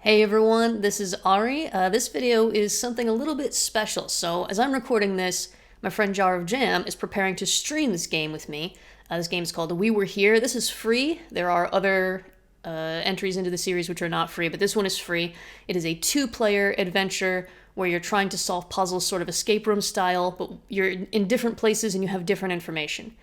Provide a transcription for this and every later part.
Hey everyone, this is Ari. This video is something a little bit special. So as I'm recording this, my friend Jar of Jam is preparing to stream this game with me. This game is called We Were Here. This is free. There are other entries into the series which are not free, but this one is free. It is a two-player adventure where you're trying to solve puzzles sort of escape room style, but you're in different places and you have different information.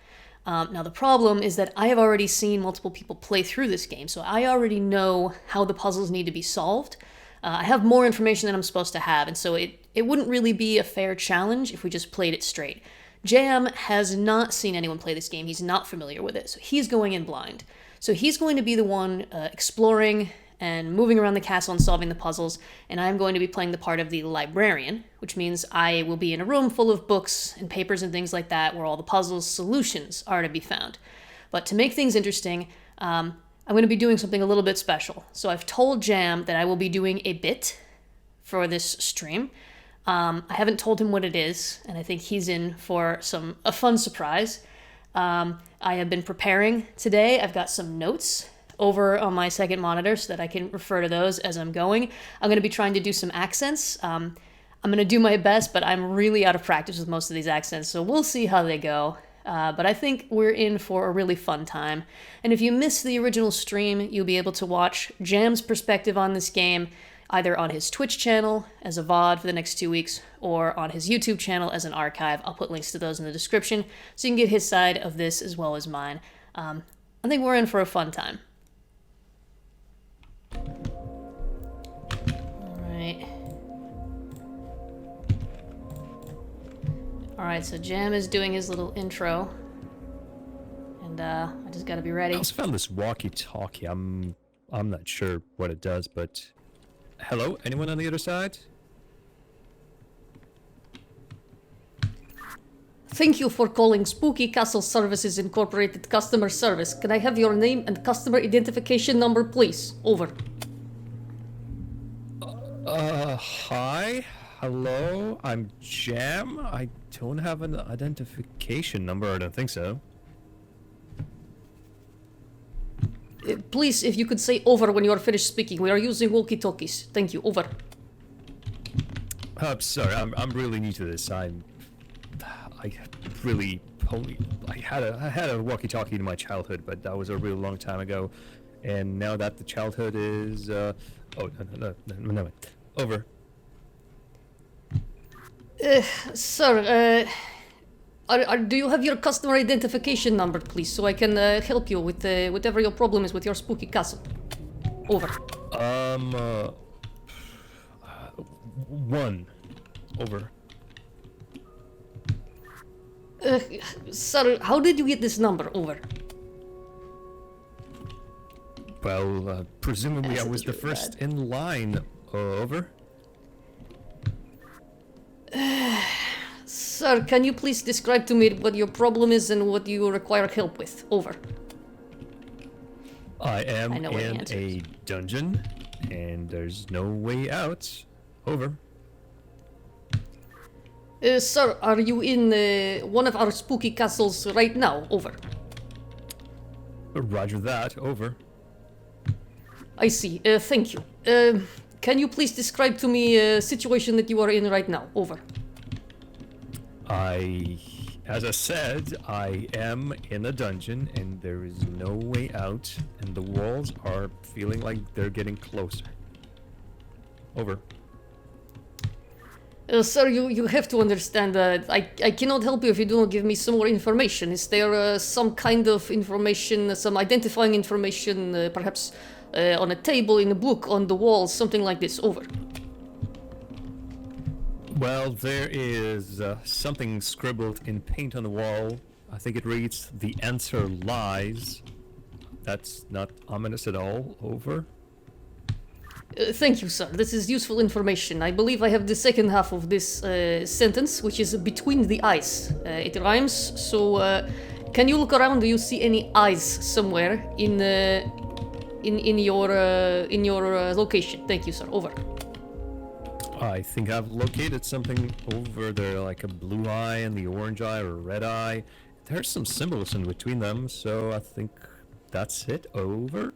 Now, the problem is that I have already seen multiple people play through this game, so I already know how the puzzles need to be solved. I have more information than I'm supposed to have, and so it wouldn't really be a fair challenge if we just played it straight. Jam has not seen anyone play this game. He's not familiar with it, so he's going in blind. So he's going to be the one exploring and moving around the castle and solving the puzzles, and I'm going to be playing the part of the librarian, which means I will be in a room full of books and papers and things like that where all the puzzles' solutions are to be found. But to make things interesting, I'm going to be doing something a little bit special. So I've told Jam that I will be doing a bit for this stream. I haven't told him what it is, and I think he's in for a fun surprise. I have been preparing today. I've got some notes over on my second monitor so that I can refer to those as I'm going. I'm going to be trying to do some accents. I'm going to do my best, but I'm really out of practice with most of these accents, so we'll see how they go. But I think we're in for a really fun time. And if you missed the original stream, you'll be able to watch Jam's perspective on this game either on his Twitch channel as a VOD for the next 2 weeks or on his YouTube channel as an archive. I'll put links to those in the description so you can get his side of this as well as mine. I think we're in for a fun time. Alright, so Jam is doing his little intro. And I just gotta be ready. I also found this walkie-talkie. I'm not sure what it does, but... Hello? Anyone on the other side? Thank you for calling Spooky Castle Services Incorporated Customer Service. Can I have your name and customer identification number, please? Over. Hi? Hello? I'm Jam? I don't have an identification number, I don't think so. Please, if you could say over when you are finished speaking. We are using walkie-talkies. Thank you. Over. I'm sorry, I'm really new to this. I had a walkie-talkie in my childhood, but that was a real long time ago. And now that the childhood is, oh, no. Over. Sir, do you have your customer identification number, please, so I can help you with whatever your problem is with your spooky castle? Over. One. Over. Sir, how did you get this number? Over. Well, presumably I was the first in line. Over. Sir, can you please describe to me what your problem is and what you require help with? Over. I am in a dungeon, and there's no way out. Over. Sir, are you in one of our spooky castles right now? Over. Roger that. Over. I see. Thank you. Can you please describe to me a situation that you are in right now? Over. As I said, I am in a dungeon and there is no way out, and the walls are feeling like they're getting closer. Over. Sir, you have to understand that I cannot help you if you do not give me some more information. Is there some kind of information, some identifying information, perhaps on a table, in a book, on the walls, something like this? Over. Well, there is something scribbled in paint on the wall. I think it reads, "The answer lies." That's not ominous at all. Over. Thank you, sir. This is useful information. I believe I have the second half of this sentence, which is between the eyes. It rhymes, so can you look around? Do you see any eyes somewhere in your location? Thank you, sir. Over. I think I've located something over there, like a blue eye and the orange eye or a red eye. There's some symbols in between them, so I think that's it. Over.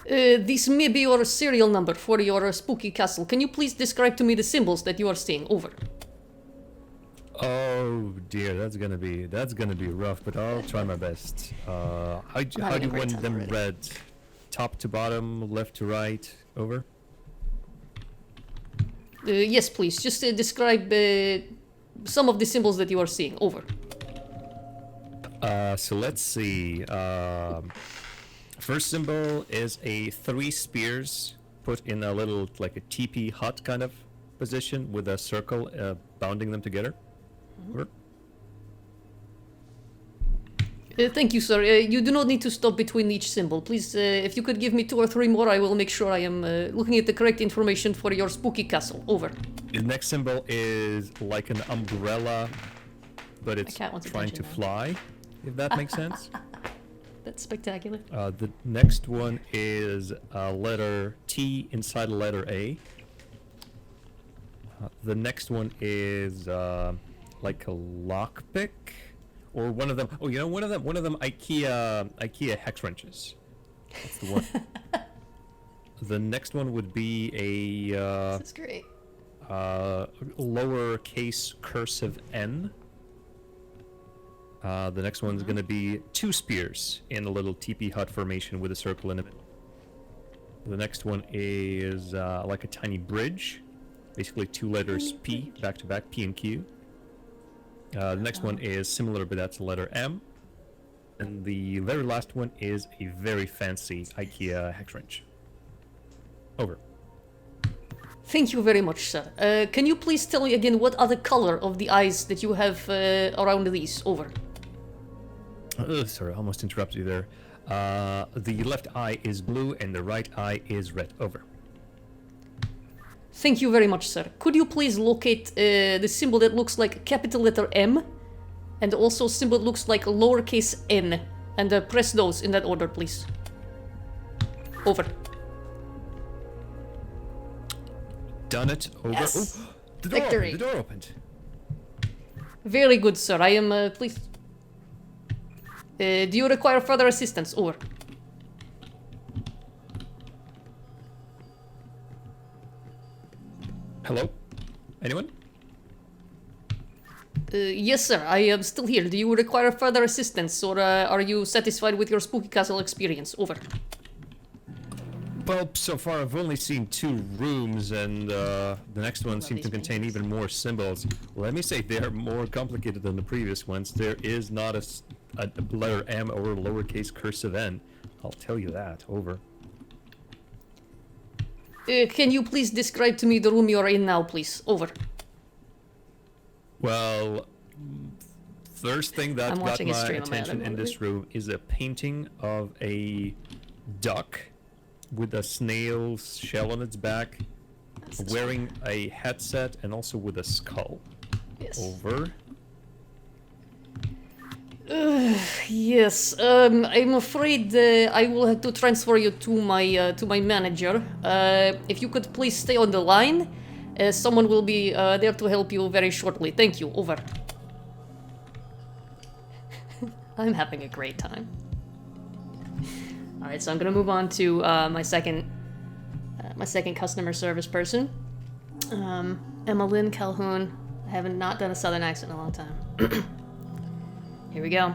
This may be your serial number for your spooky castle. Can you please describe to me the symbols that you are seeing? Over. Oh dear, that's gonna be rough, but I'll try my best. How do you want them read? Top to bottom, left to right, over? Yes, please. Just describe some of the symbols that you are seeing. Over. So let's see. First symbol is a 3 spears put in a little, like a teepee hut kind of position with a circle bounding them together. Over. Thank you, sir. You do not need to stop between each symbol. Please, if you could give me 2 or 3 more, I will make sure I am looking at the correct information for your spooky castle. Over. The next symbol is like an umbrella, but it's trying to fly, if that makes sense. That's spectacular. The next one is a letter T inside a letter A. The next one is like a lockpick, or one of them. Oh, you know, one of them IKEA hex wrenches. That's the one. The next one would be a This is great. lowercase cursive N. The next one's going to be 2 spears in a little teepee hut formation with a circle in it. The next one is like a tiny bridge, basically 2 letters P back to back, P and Q. The next one is similar, but that's a letter M. And the very last one is a very fancy IKEA hex wrench. Over. Thank you very much, sir. Can you please tell me again what are the color of the eyes that you have around these? Over. Sorry, I almost interrupted you there. The left eye is blue and the right eye is red. Over. Thank you very much, sir. Could you please locate the symbol that looks like a capital letter M, and also a symbol that looks like a lowercase n, and press those in that order, please. Over. Done it. Over. Yes. Oh, the Victory. door opened. Very good, sir. I am pleased. Do you require further assistance? Over. Hello? Anyone? Yes, sir. I am still here. Do you require further assistance, or are you satisfied with your spooky castle experience? Over. Well, so far I've only seen 2 rooms, and the next one seems to contain even more symbols. Let me say they're more complicated than the previous ones. There is not a letter M or a lowercase cursive N. I'll tell you that. Over. Can you please describe to me the room you are in now, please? Over. Well, first thing that got my attention in this movie. room is a painting of a duck with a snail's shell on its back, wearing a headset, and also with a skull. Yes. Over. Yes. I'm afraid I will have to transfer you to my manager. If you could please stay on the line, someone will be there to help you very shortly. Thank you. Over. I'm having a great time. All right, so I'm gonna move on to my second customer service person, Emma Lynn Calhoun. I haven't not done a Southern accent in a long time. Here we go.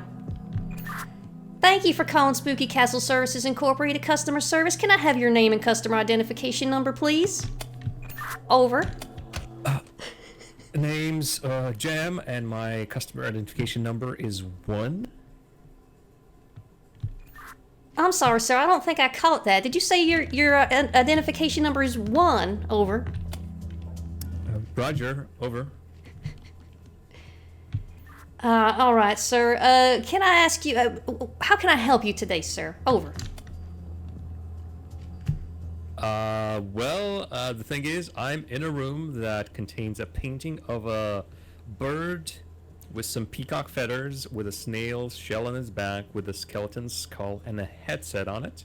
Thank you for calling Spooky Castle Services Incorporated Customer Service. Can I have your name and customer identification number, please? Over. Name's Jam, and my customer identification number is 1. I'm sorry, sir. I don't think I caught that. Did you say your identification number is 1? Over. Roger. Over. All right, sir. Can I ask you, how can I help you today, sir? Over. Well, the thing is, I'm in a room that contains a painting of a bird with some peacock feathers, with a snail's shell on its back, with a skeleton skull and a headset on it,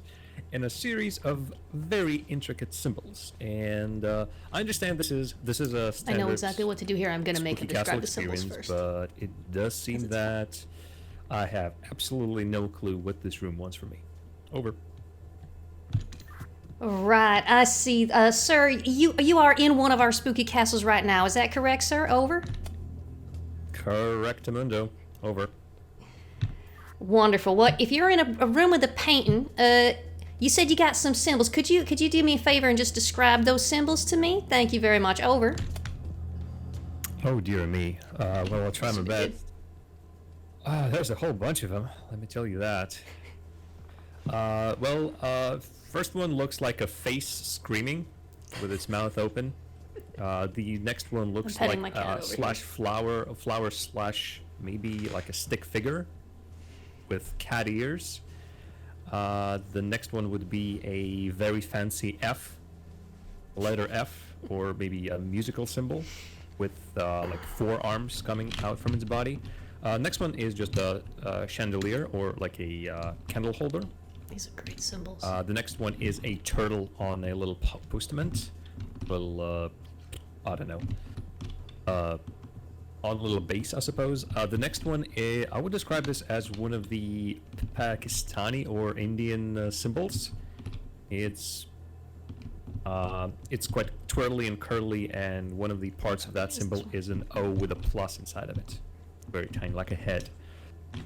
and a series of very intricate symbols. And I understand this is a standard. I know exactly what to do here. I'm gonna make him Spooky Castle describe the symbols experience, first. but it does seem that I have absolutely no clue what this room wants from me. Over. Right, I see. Sir, you are in one of our spooky castles right now. Is that correct, sir? Over. Correctamundo. Over. Wonderful. Well, if you're in a room with a painting, you said you got some symbols. Could you do me a favor and just describe those symbols to me? Thank you very much. Over. Oh dear me. Well, I'll try my best. There's a whole bunch of them. Let me tell you that. First one looks like a face screaming, with its mouth open. The next one looks like flower slash maybe like a stick figure, with cat ears. The next one would be a very fancy F, letter F, or maybe a musical symbol with like 4 arms coming out from its body. Next one is just a chandelier or like a candle holder. These are great symbols. The next one is a turtle on a little postament. Little, I don't know. On a little base, I suppose. The next one, I would describe this as one of the Pakistani or Indian symbols. It's quite twirly and curly, and one of the parts of that symbol is an O with a plus inside of it. Very tiny, like a head.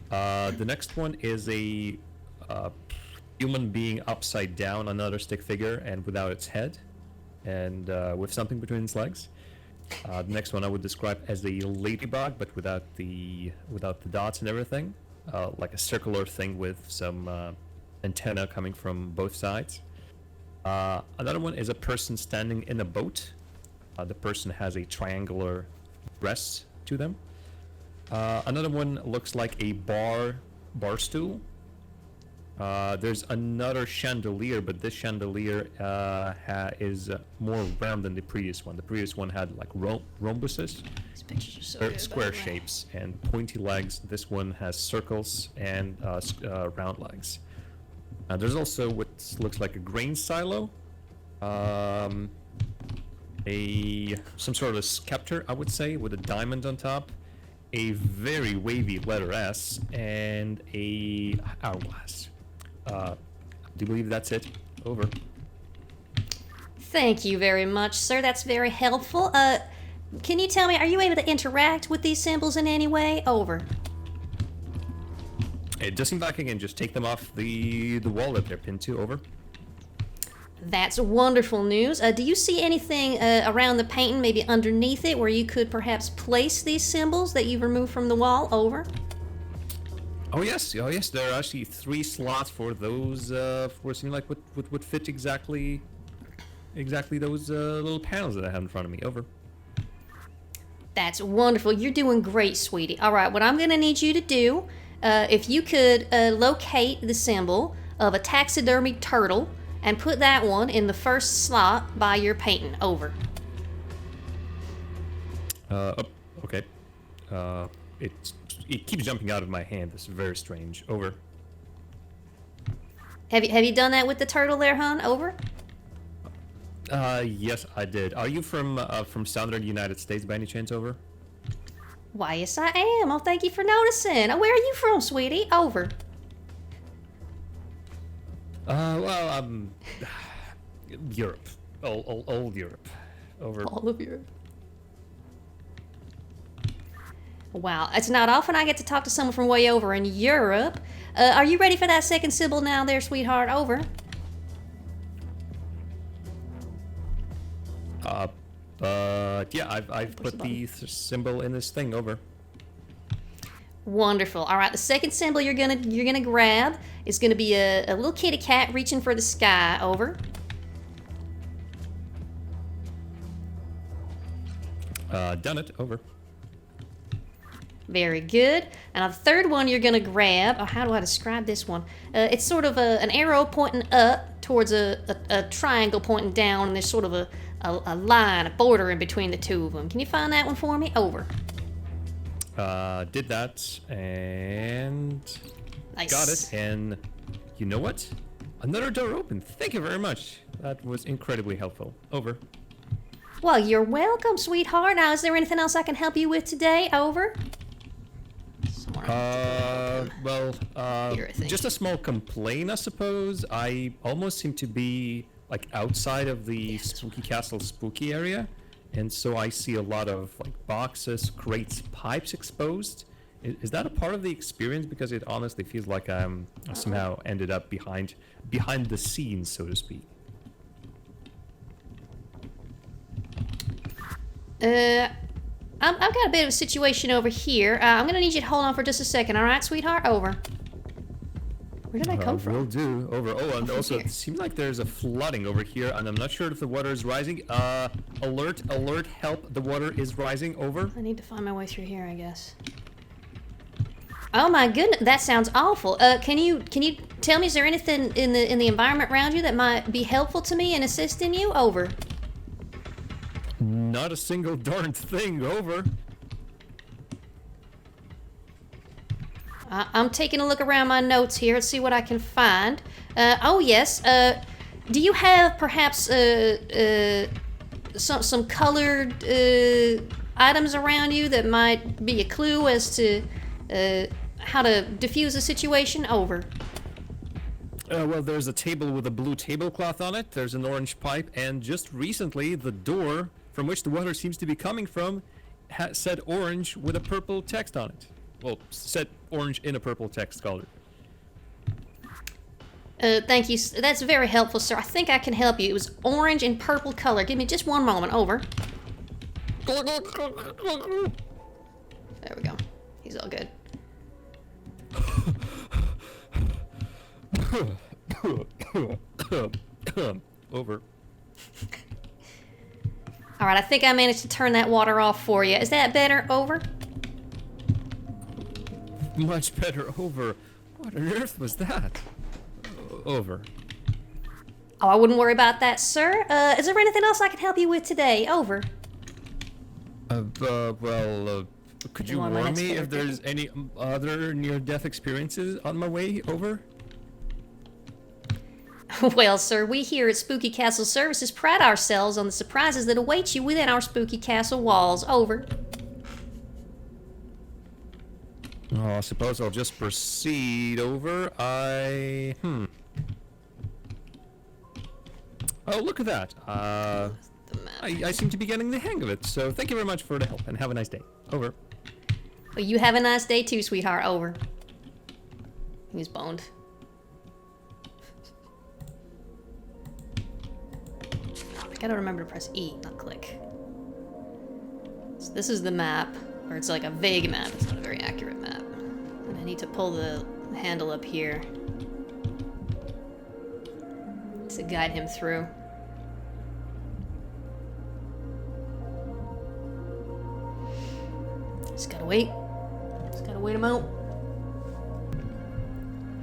The next one is a human being upside down, another stick figure, and without its head, and with something between its legs. The next one I would describe as a ladybug, but without the dots and everything, like a circular thing with some antenna coming from both sides. Another one is a person standing in a boat. The person has a triangular dress to them. Another one looks like a bar stool. There's another chandelier, but this chandelier is more round than the previous one. The previous one had like rhombuses, These pictures are so good, square by the way. shapes, and pointy legs. This one has circles and round legs. There's also what looks like a grain silo, some sort of scepter, I would say, with a diamond on top, a very wavy letter S, and a hourglass. Do you believe that's it? Over. Thank you very much, sir. That's very helpful. Can you tell me, are you able to interact with these symbols in any way? Over. It does seem like I can just take them off the wall that they're pinned to. Over. That's wonderful news. Do you see anything around the painting, maybe underneath it, where you could perhaps place these symbols that you've removed from the wall? Over. Oh yes. There are actually 3 slots for those. For something like what would fit exactly those little panels that I have in front of me. Over. That's wonderful. You're doing great, sweetie. All right, what I'm going to need you to do, if you could locate the symbol of a taxidermied turtle and put that one in the first slot by your painting. Over. Okay. It keeps jumping out of my hand. This is very strange. Over. Have you done that with the turtle there, hon? Over. Yes, I did. Are you from southern United States by any chance? Over. Why, yes, I am. Oh, thank you for noticing. Where are you from, sweetie? Over. Europe. Old Europe. Over. All of Europe. Wow, it's not often I get to talk to someone from way over in Europe. Are you ready for that second symbol now there, sweetheart? Over. Yeah, I've put the symbol in this thing. Over. Wonderful. All right, the second symbol you're gonna grab is gonna be a little kitty cat reaching for the sky. Over. Done it. Over. Very good. And the third one you're gonna grab, how do I describe this one? It's sort of an arrow pointing up towards a triangle pointing down, and there's sort of a line, a border in between the two of them. Can you find that one for me? Over. Did that, and Nice. got it. And you know what? Another door opened. Thank you very much. That was incredibly helpful. Over. Well, you're welcome, sweetheart. Now, is there anything else I can help you with today? Over. Well, Here, I think. just a small complaint, I suppose. I almost seem to be like outside of the spooky castle spooky area, and so I see a lot of like boxes, crates, pipes exposed. Is that a part of the experience? Because it honestly feels like I'm somehow ended up behind the scenes, so to speak. I've got a bit of a situation over here. I'm gonna need you to hold on for just a second, all right, sweetheart? Over. Where did I come from? Will do. Over. Oh, and also, here. it seems like there's a flooding over here, and I'm not sure if the water is rising. Alert, alert, help, the water is rising. Over. I need to find my way through here, I guess. Oh my goodness, that sounds awful. Can you tell me, is there anything in the environment around you that might be helpful to me and assisting you? Over. Not a single darn thing. Over. I'm taking a look around my notes here. Let's see what I can find. Oh yes. Do you have perhaps some colored items around you that might be a clue as to how to diffuse a situation? Over. Well, there's a table with a blue tablecloth on it. There's an orange pipe, and just recently, the door from which the water seems to be coming from said orange with a purple text on it. Well, said orange in a purple text color. Thank you. That's very helpful, sir. I think I can help you. It was orange and purple color. Give me just one moment. Over. There we go. He's all good. Over. All right, I think I managed to turn that water off for you. Is that better? Over? Much better. Over. What on earth was that? Over. Oh, I wouldn't worry about that, sir. Is there anything else I can help you with today? Over. Could you want my warn next me favorite if there's any other near-death experiences on my way? Over. Well, sir, we here at Spooky Castle Services pride ourselves on the surprises that await you within our Spooky Castle walls. Over. Oh, I suppose I'll just proceed. Over. Oh, look at that. I seem to be getting the hang of it, so thank you very much for the help, and have a nice day. Over. Well, you have a nice day too, sweetheart. Over. He's boned. I gotta remember to press E, not click. So this is the map, or it's like a vague map. It's not a very accurate map. And I need to pull the handle up here to guide him through. Just gotta wait. Just gotta wait him out.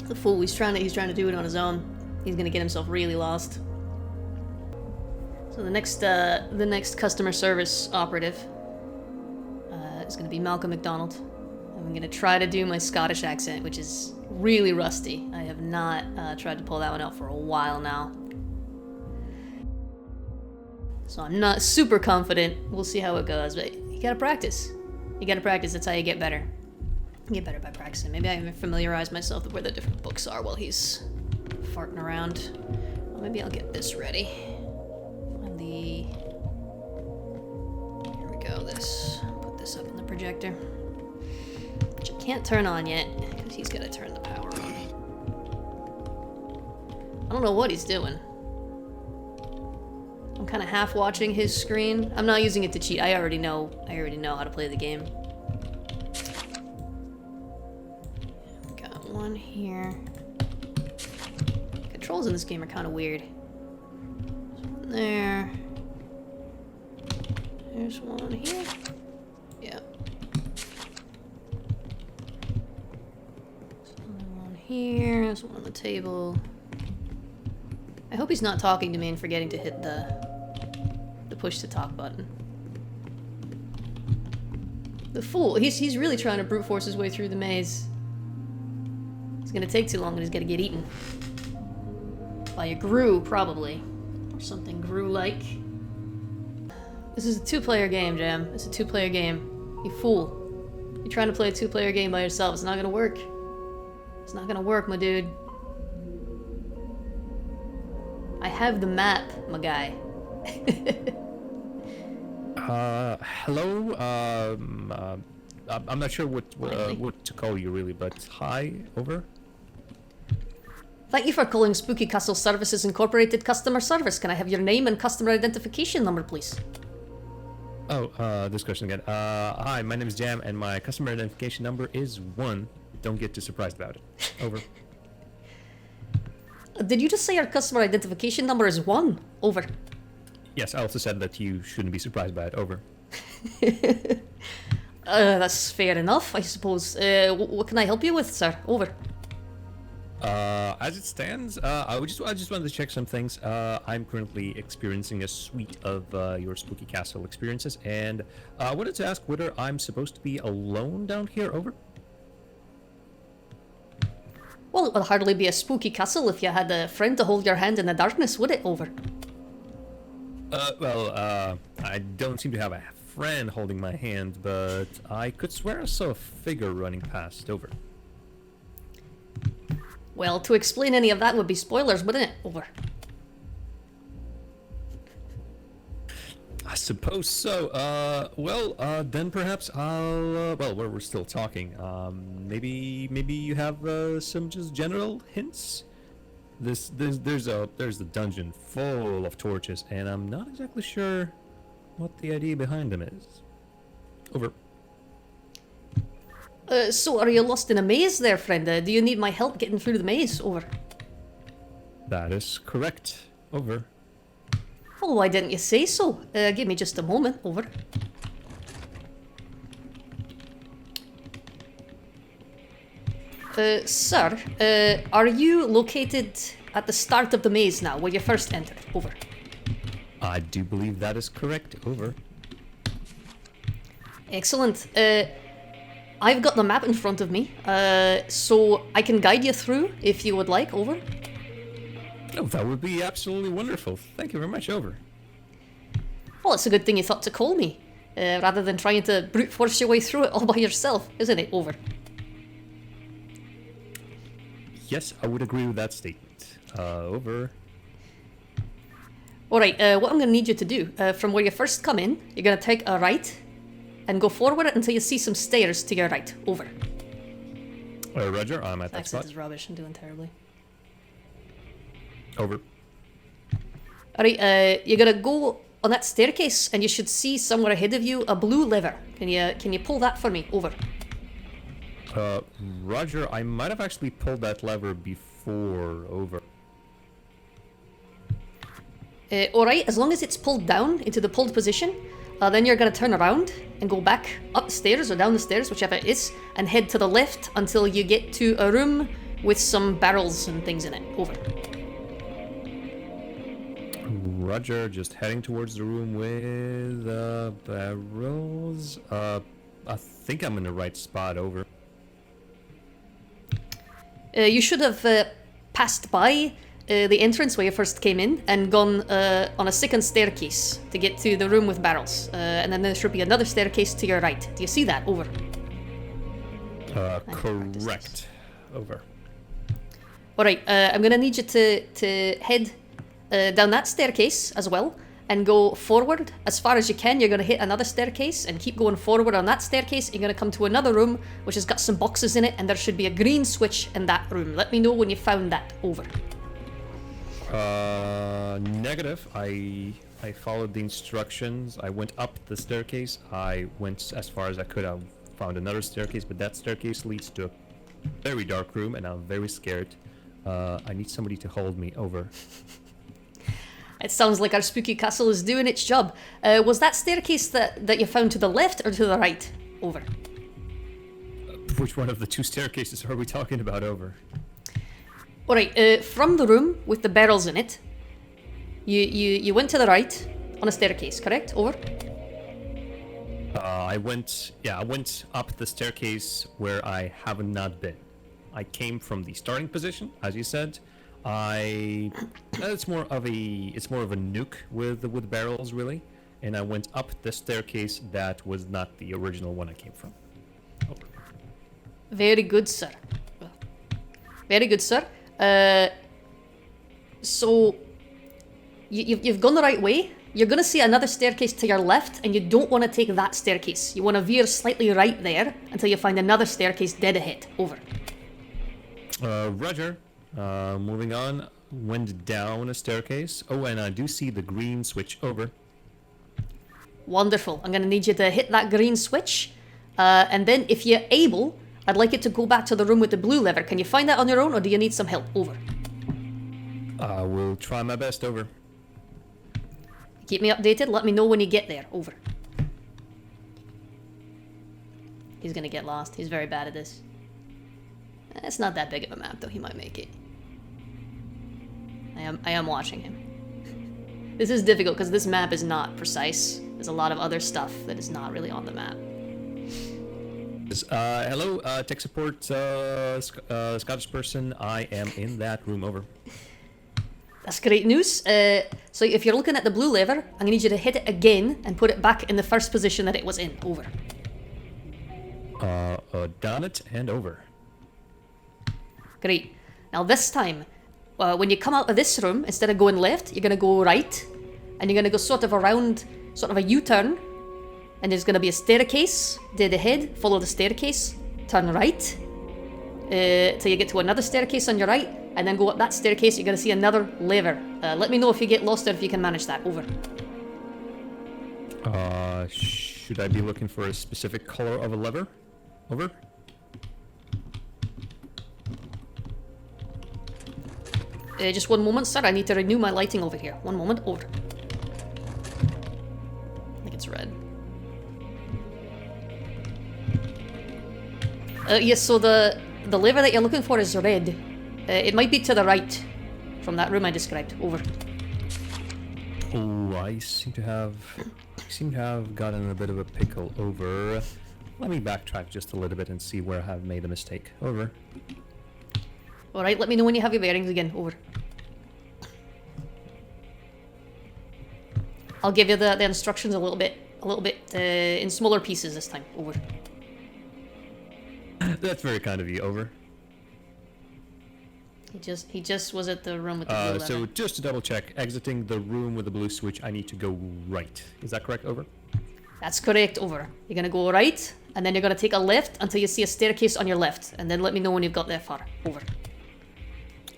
The fool, he's trying to do it on his own. He's gonna get himself really lost. So the next customer service operative is gonna be Malcolm McDonald. I'm gonna try to do my Scottish accent, which is really rusty. I have not tried to pull that one out for a while now. So I'm not super confident. We'll see how it goes, but you gotta practice. You gotta practice, that's how you get better. You get better by practicing. Maybe I can familiarize myself with where the different books are while he's farting around. Well, maybe I'll get this ready. Here we go, this. Put this up on the projector. Which I can't turn on yet, because he's gotta turn the power on. I don't know what he's doing. I'm kind of half watching his screen. I'm not using it to cheat. I already know how to play the game. Got one here. Controls in this game are kind of weird. There. There's one here. Yep. There's another one here. There's one on the table. I hope he's not talking to me and forgetting to hit the push to talk button. The fool. He's really trying to brute force his way through the maze. It's gonna take too long and he's gonna get eaten. By a Gru, probably. Or something Gru-like. This is a two-player game, Jam. It's a two-player game. You fool. You're trying to play a two-player game by yourself. It's not gonna work. It's not gonna work, my dude. I have the map, my guy. Hello. I'm not sure what to call you really, but hi. Over. Thank you for calling Spooky Castle Services Incorporated customer service. Can I have your name and customer identification number, please? Oh, this question again. Hi, my name is Jam, and my customer identification number is 1. Don't get too surprised about it. Over. Did you just say your customer identification number is 1? Over. Yes, I also said that you shouldn't be surprised by it. Over. That's fair enough, I suppose. What can I help you with, sir? Over. As it stands, I just wanted to check some things. I'm currently experiencing a suite of your Spooky Castle experiences, and I wanted to ask whether I'm supposed to be alone down here. Over. Well, it would hardly be a spooky castle if you had a friend to hold your hand in the darkness, would it? Over. I don't seem to have a friend holding my hand, but I could swear I saw a figure running past. Over. Well, to explain any of that would be spoilers, wouldn't it? Over. I suppose so. Then perhaps I'll. We're still talking. Maybe you have some just general hints. There's a dungeon full of torches, and I'm not exactly sure what the idea behind them is. Over. So are you lost in a maze there, friend? Do you need my help getting through the maze? Over. That is correct. Over. Well, why didn't you say so? Give me just a moment. Over. Sir, are you located at the start of the maze now, where you first entered? Over. I do believe that is correct. Over. Excellent. I've got the map in front of me, so I can guide you through if you would like. Over. Oh, that would be absolutely wonderful. Thank you very much. Over. Well, it's a good thing you thought to call me, rather than trying to brute force your way through it all by yourself, isn't it? Over. Yes, I would agree with that statement. Over. Alright, what I'm going to need you to do, from where you first come in, you're going to take a right, and go forward until you see some stairs to your right. Over. Roger, I'm at that Accent spot. is rubbish, I'm doing terribly. Over. Alright, you're going to go on that staircase, and you should see somewhere ahead of you a blue lever. Can you pull that for me? Over. Roger, I might have actually pulled that lever before. Over. Alright, as long as it's pulled down into the pulled position, then you're going to turn around and go back up the stairs or down the stairs, whichever it is, and head to the left until you get to a room with some barrels and things in it. Over. Roger, just heading towards the room with barrels. I think I'm in the right spot. Over. You should have passed by the entrance where you first came in and gone on a second staircase to get to the room with barrels. And then there should be another staircase to your right. Do you see that? Over. Correct. Over. Alright, I'm going to need you to head down that staircase as well and go forward as far as you can. You're going to hit another staircase and keep going forward on that staircase. You're going to come to another room which has got some boxes in it, and there should be a green switch in that room. Let me know when you found that. Over. Negative. I followed the instructions. I went up the staircase. I went as far as I could. I found another staircase, but that staircase leads to a very dark room, and I'm very scared. I need somebody to hold me. Over. It sounds like our spooky castle is doing its job. Was that staircase that you found to the left or to the right? Over. Which one of the two staircases are we talking about? Over. Alright, from the room with the barrels in it, you went to the right on a staircase, correct? Over. I went up the staircase where I have not been. I came from the starting position, as you said. It's more of a nuke with barrels, really. And I went up the staircase that was not the original one I came from. Over. Very good, sir. Very good, sir. So you've gone the right way. You're going to see another staircase to your left, and you don't want to take that staircase. You want to veer slightly right there until you find another staircase dead ahead. Over. Roger. Moving on. Went down a staircase. Oh, and I do see the green switch. Over. Wonderful. I'm going to need you to hit that green switch. And then, if you're able, I'd like you to go back to the room with the blue lever. Can you find that on your own, or do you need some help? Over. I will try my best. Over. Keep me updated. Let me know when you get there. Over. He's gonna get lost. He's very bad at this. It's not that big of a map, though. He might make it. I am watching him. This is difficult because this map is not precise. There's a lot of other stuff that is not really on the map. Hello, tech support, Scottish person. I am in that room. Over. That's great news. So if you're looking at the blue lever, I'm gonna need you to hit it again and put it back in the first position that it was in. Over. Done it and over. Great. Now this time, when you come out of this room, instead of going left, you're gonna go right, and you're gonna go sort of around, sort of a U-turn, and there's gonna be a staircase dead ahead. Follow the staircase, turn right, till you get to another staircase on your right, and then go up that staircase. You're gonna see another lever. Let me know if you get lost or if you can manage that. Over. Should I be looking for a specific color of a lever? Over. Just one moment, sir. I need to renew my lighting over here. One moment. Over. I think it's red. Yes, so the lever that you're looking for is red. It might be to the right from that room I described. Over. Oh, I seem to have gotten in a bit of a pickle. Over. Let me backtrack just a little bit and see where I have made a mistake. Over. Alright, let me know when you have your bearings again. Over. I'll give you the instructions a little bit in smaller pieces this time. Over. That's very kind of you. Over. He just was at the room with the blue lever. So just to double check, exiting the room with the blue switch, I need to go right. Is that correct? Over. That's correct. Over. You're gonna go right, and then you're gonna take a left until you see a staircase on your left, and then let me know when you've got there far. Over.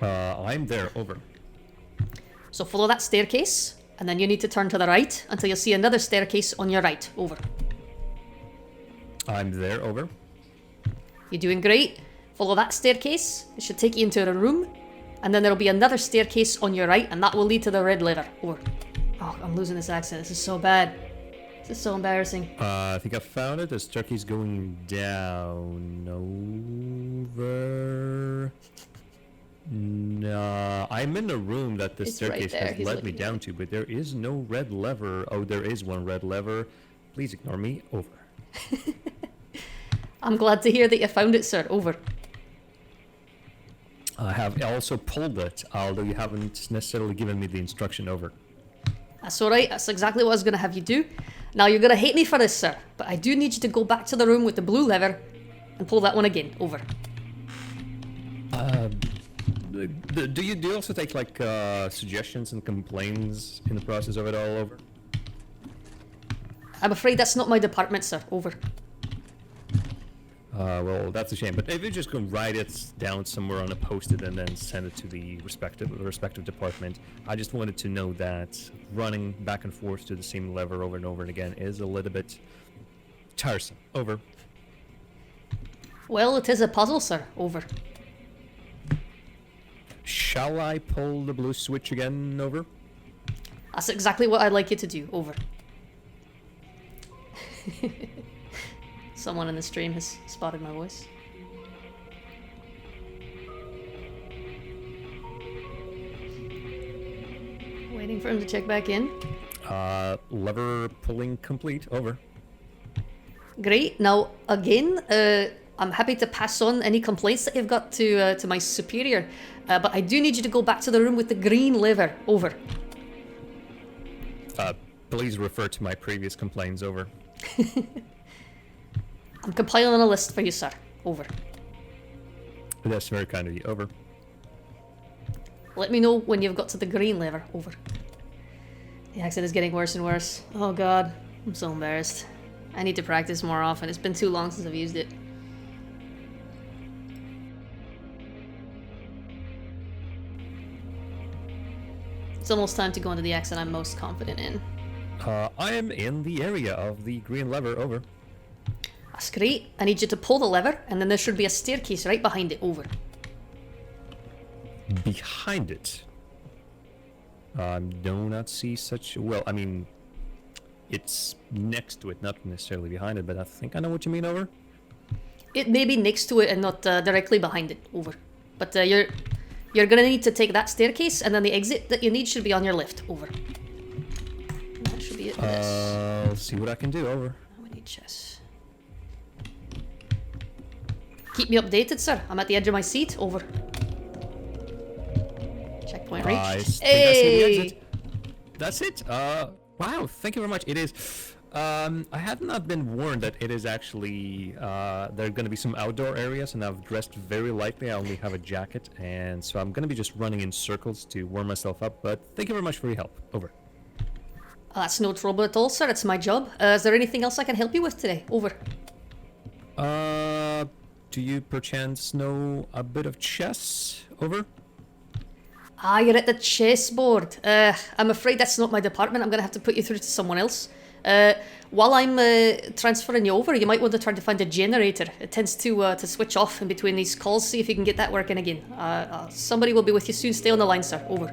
I'm there. Over. So follow that staircase, and then you need to turn to the right until you see another staircase on your right. Over. I'm there. Over. You're doing great. Follow that staircase. It should take you into a room, and then there'll be another staircase on your right, and that will lead to the red lever. Over. Oh, I'm losing this accent. This is so bad. This is so embarrassing. I think I found it. The staircase going down. Over. No, I'm in a room that the It's staircase right there. has He's led me looking down to, but there is no red lever. Oh, there is one red lever. Please ignore me. Over. I'm glad to hear that you found it, sir. Over. I have also pulled it, although you haven't necessarily given me the instruction. Over. That's alright. That's exactly what I was going to have you do. Now, you're going to hate me for this, sir, but I do need you to go back to the room with the blue lever and pull that one again. Over. Do you also take like suggestions and complaints in the process of it all? Over. I'm afraid that's not my department, sir. Over. Well, that's a shame. But if you just go write it down somewhere on a post-it and then send it to the respective department, I just wanted to know that running back and forth to the same lever over and over and again is a little bit tiresome. Over. Well, it is a puzzle, sir. Over. Shall I pull the blue switch again? Over. That's exactly what I'd like you to do. Over. Someone in the stream has spotted my voice. Waiting for him to check back in. Lever pulling complete. Over. Great. Now, again, I'm happy to pass on any complaints that you've got to my superior, but I do need you to go back to the room with the green lever. Over. Please refer to my previous complaints. Over. I'm compiling a list for you, sir. Over. That's very kind of you. Over. Let me know when you've got to the green lever. Over. The accent is getting worse and worse. Oh god, I'm so embarrassed. I need to practice more often. It's been too long since I've used it. It's almost time to go into the accent I'm most confident in. I am in the area of the green lever, over. That's great. I need you to pull the lever, and then there should be a staircase right behind it, over. Behind it? Do not see such... Well, I mean... It's next to it, not necessarily behind it, but I think I know what you mean, over. It may be next to it and not directly behind it, over. But you're gonna need to take that staircase, and then the exit that you need should be on your left, over. That should be it for this. I'll see what I can do, over. We need chess. Keep me updated, sir. I'm at the edge of my seat, over. Checkpoint reached. I think I see the Hey! exit. That's it. Wow, thank you very much. It is... I have not been warned that it is actually... there are going to be some outdoor areas, and I've dressed very lightly. I only have a jacket, and so I'm going to be just running in circles to warm myself up, but thank you very much for your help. Over. That's no trouble at all, sir. It's my job. Is there anything else I can help you with today? Over. Do you perchance know a bit of chess? Over. Ah, you're at the chessboard. I'm afraid that's not my department. I'm gonna have to put you through to someone else. While I'm transferring you over, you might want to try to find a generator. It tends to switch off in between these calls. See if you can get that working again. Somebody will be with you soon. Stay on the line, sir. Over.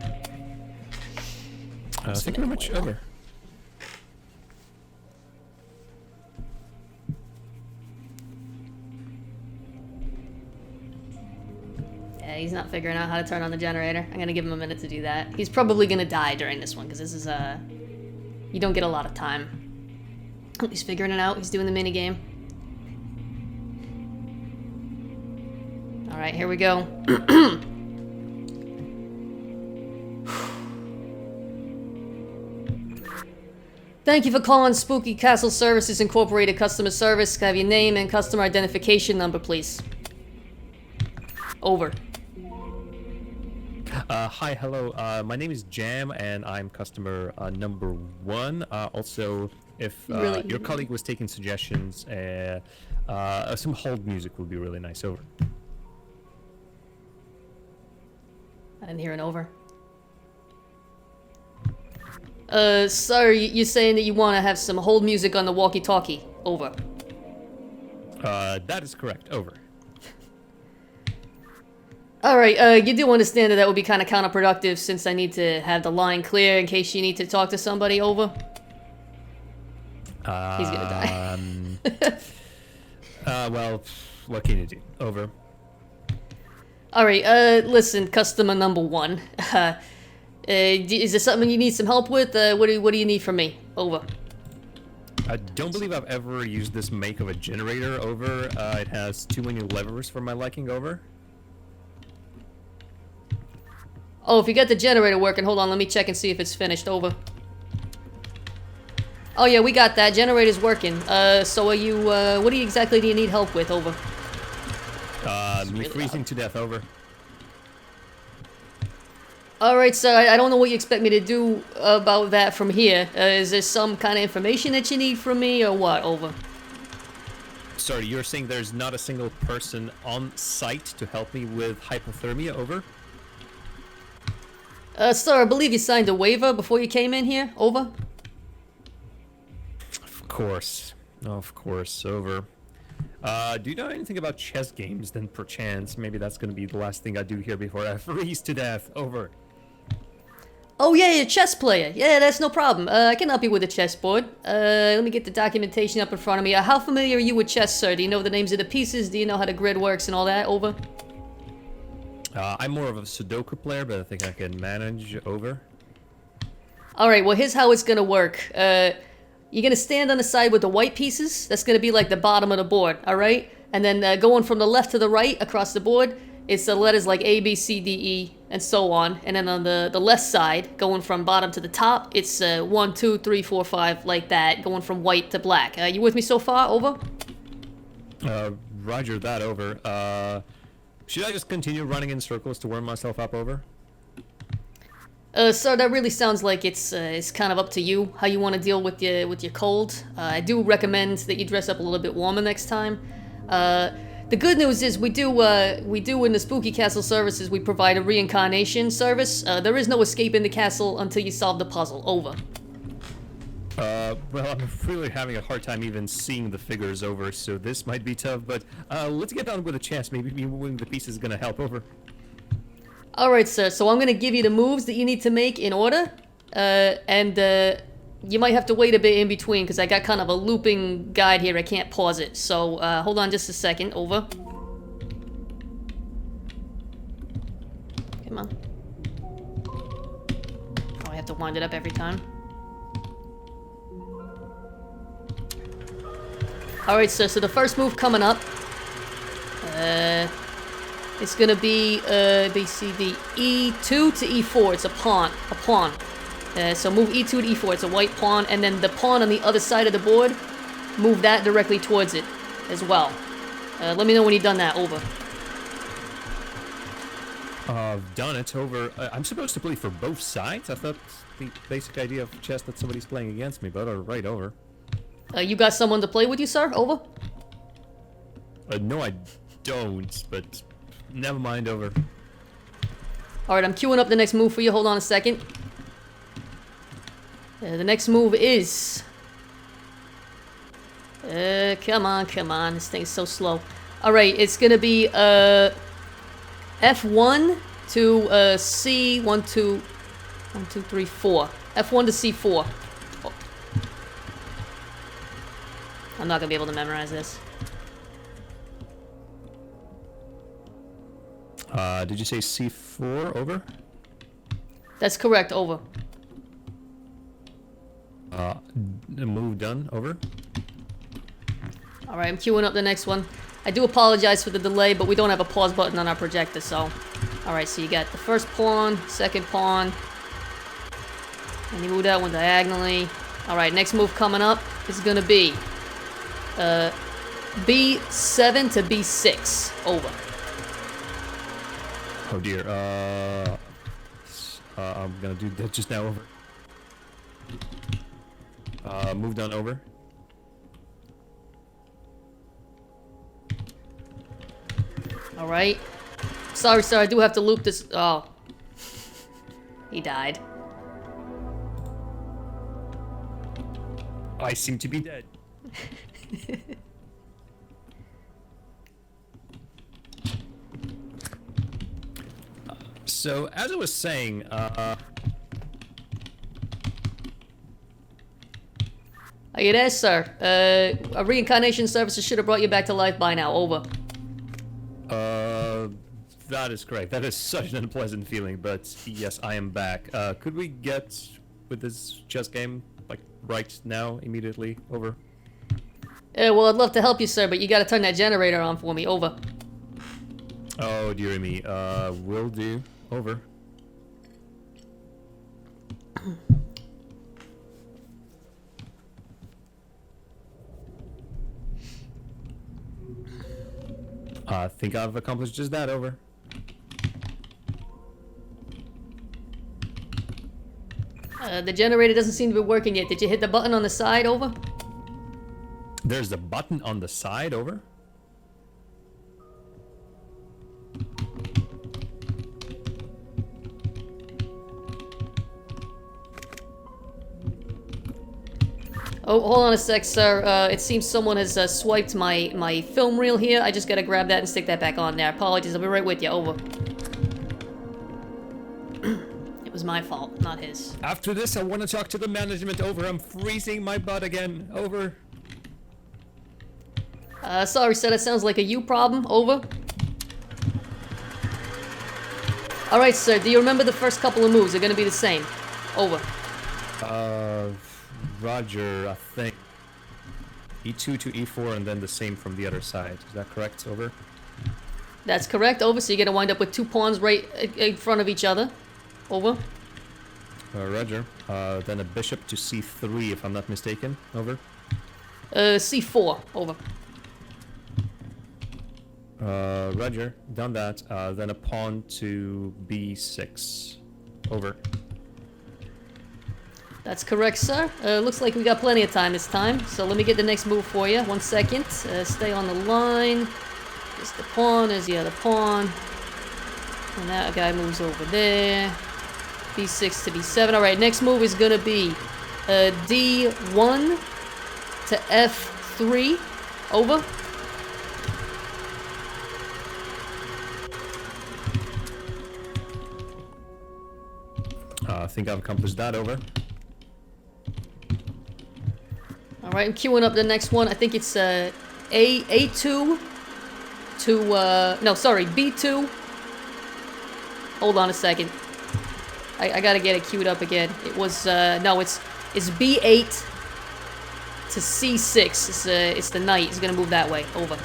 Thank you very much. Over. Yeah, he's not figuring out how to turn on the generator. I'm gonna give him a minute to do that. He's probably gonna die during this one, because this is, you don't get a lot of time. Oh, he's figuring it out. He's doing the mini game. Alright, here we go. Thank you for calling Spooky Castle Services Incorporated Customer Service. Can I have your name and customer identification number, please? Over. Hi, hello. My name is Jam, and I'm customer number 1. Also, if your colleague was taking suggestions, some hold music would be really nice. Over. I didn't hear an over. Sir, you're saying that you want to have some hold music on the walkie-talkie. Over. That is correct. Over. Alright, you do understand that would be kind of counterproductive since I need to have the line clear in case you need to talk to somebody. Over. He's gonna die. Well, what can you do? Over. Alright, listen, customer number 1. Is there something you need some help with? What do you need from me? Over. I don't believe I've ever used this make of a generator. Over. It has too many levers for my liking. Over. Oh, if you got the generator working, hold on, let me check and see if it's finished. Over. Oh yeah, we got that. Generator's working. So are you, what exactly do you need help with? Over. Me really freezing to death. Over. Alright, sir, I don't know what you expect me to do about that from here. Is there some kind of information that you need from me, or what? Over. Sorry, you're saying there's not a single person on site to help me with hypothermia? Over. Sir, I believe you signed a waiver before you came in here. Over. Of course. Over. Do you know anything about chess games, then, perchance? Maybe that's gonna be the last thing I do here before I freeze to death. Over. Oh yeah, you're a chess player. Yeah, that's no problem. I can help you with a chessboard. Let me get the documentation up in front of me. How familiar are you with chess, sir? Do you know the names of the pieces? Do you know how the grid works and all that? Over. I'm more of a Sudoku player, but I think I can manage. Over. Alright, well here's how it's gonna work. You're gonna stand on the side with the white pieces. That's gonna be like the bottom of the board, alright? And then going from the left to the right across the board, it's the letters like A, B, C, D, E, and so on. And then on the left side, going from bottom to the top, it's 1, 2, 3, 4, 5, like that, going from white to black. You with me so far? Over? Roger that. Over. Should I just continue running in circles to warm myself up? Over. Sir, that really sounds like it's kind of up to you how you want to deal with your cold. I do recommend that you dress up a little bit warmer next time. The good news is we do in the Spooky Castle services we provide a reincarnation service. There is no escape in the castle until you solve the puzzle. Over. Well, I'm really having a hard time even seeing the figures over, so this might be tough, but let's get on with a chance. Maybe moving the piece is gonna help. Over. Alright, sir, so I'm gonna give you the moves that you need to make in order, and you might have to wait a bit in between, because I got kind of a looping guide here, I can't pause it, so hold on just a second, over. Come on. Oh, I have to wind it up every time. Alright, sir, so the first move coming up, it's gonna be B, C, D, E2 to E4. It's a pawn. So move E2 to E4. It's a white pawn, and then the pawn on the other side of the board, move that directly towards it as well. Let me know when you've done that. Over. I've done it. Over. I'm supposed to play for both sides? I thought the basic idea of chess that somebody's playing against me, but alright, over. You got someone to play with you, sir? Over. No, I don't, but never mind. Over. Alright, I'm queuing up the next move for you. Hold on a second. The next move is... come on. This thing's so slow. Alright, it's gonna be, F1 to, C1, 2, 1, 2, 3, 4. F1 to C4. Oh. I'm not gonna be able to memorize this. Did you say C4? Over? That's correct. Over. The move done. Over. Alright, I'm queuing up the next one. I do apologize for the delay, but we don't have a pause button on our projector, so... Alright, so you got the first pawn, second pawn. And you move that one diagonally. Alright, next move coming up is gonna be... B7 to B6. Over. Oh dear. I'm gonna do that just now. Over. Move done. Over. Alright. Sorry, sir, I do have to loop this. Oh. He died. I seem to be dead. So, as I was saying, Are you there, sir? A reincarnation services should have brought you back to life by now. Over. that is correct. That is such an unpleasant feeling, but yes, I am back. Could we get with this chess game, like, right now, immediately? Over. Well, I'd love to help you, sir, but you gotta turn that generator on for me. Over. Oh, dearie me. Will do. Over. I think I've accomplished just that. Over. The generator doesn't seem to be working yet. Did you hit the button on the side? Over. There's a button on the side. Over. Oh, hold on a sec, sir. It seems someone has swiped my film reel here. I just gotta grab that and stick that back on there. Apologies, I'll be right with you. Over. It was my fault, not his. After this, I want to talk to the management. Over. I'm freezing my butt again. Over. Sorry, sir, that sounds like a you problem. Over. Alright, sir, do you remember the first couple of moves? They're gonna be the same. Over. Roger, I think. E2 to E4 and then the same from the other side. Is that correct? Over. That's correct. Over, so you're gonna wind up with two pawns right in front of each other. Over. Roger. Then a bishop to C3 if I'm not mistaken. Over. C4. Over. Roger. Done that. Then a pawn to B6. Over. That's correct, sir. Looks like we got plenty of time this time, so let me get the next move for you. 1 second. Stay on the line. There's the pawn, there's the other pawn. And that guy moves over there. B6 to B7. Alright, next move is gonna be D1 to F3. Over. I think I've accomplished that. Over. Alright, I'm queuing up the next one. I think it's A2 to, no, sorry, B2. Hold on a second. I gotta get it queued up again. It was, no, it's B8 to C6. It's the knight. It's gonna move that way. Over.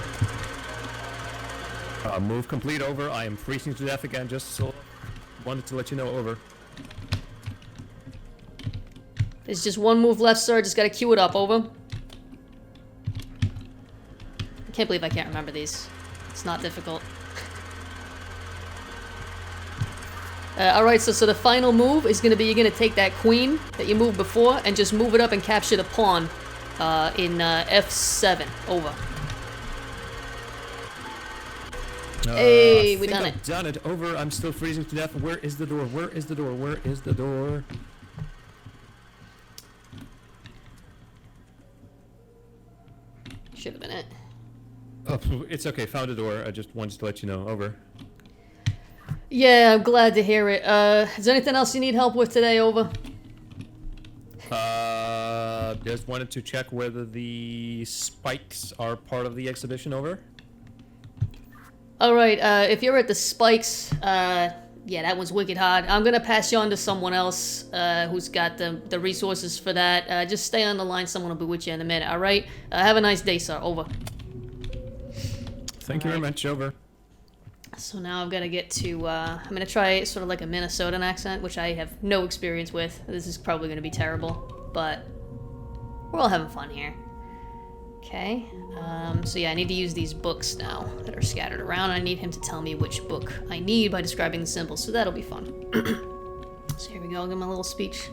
Move complete. Over. I am freezing to death again. Just so wanted to let you know. Over. There's just one move left, sir. Just gotta queue it up. Over. I can't believe I can't remember these. It's not difficult. Alright, so the final move is gonna be you're gonna take that queen that you moved before and just move it up and capture the pawn in F7. Over. Hey, we done it. I've done it. Over. I'm still freezing to death. Where is the door? Where is the door? Where is the door? Should have been it. Oh, it's okay. Found a door. I just wanted to let you know. Over. Yeah, I'm glad to hear it. Is there anything else you need help with today? Over. Just wanted to check whether the spikes are part of the exhibition. Over. Alright, if you're at the spikes, yeah, that was wicked hard. I'm gonna pass you on to someone else, who's got the resources for that. Just stay on the line, someone will be with you in a minute, alright? Have a nice day, sir. Over. Thank you very much. Over. So now I've gotta get to, I'm gonna try sort of like a Minnesotan accent, which I have no experience with. This is probably gonna be terrible, but we're all having fun here. Okay, so yeah, I need to use these books now that are scattered around. I need him to tell me which book I need by describing the symbols, so that'll be fun. So here we go, I'll give him a little speech.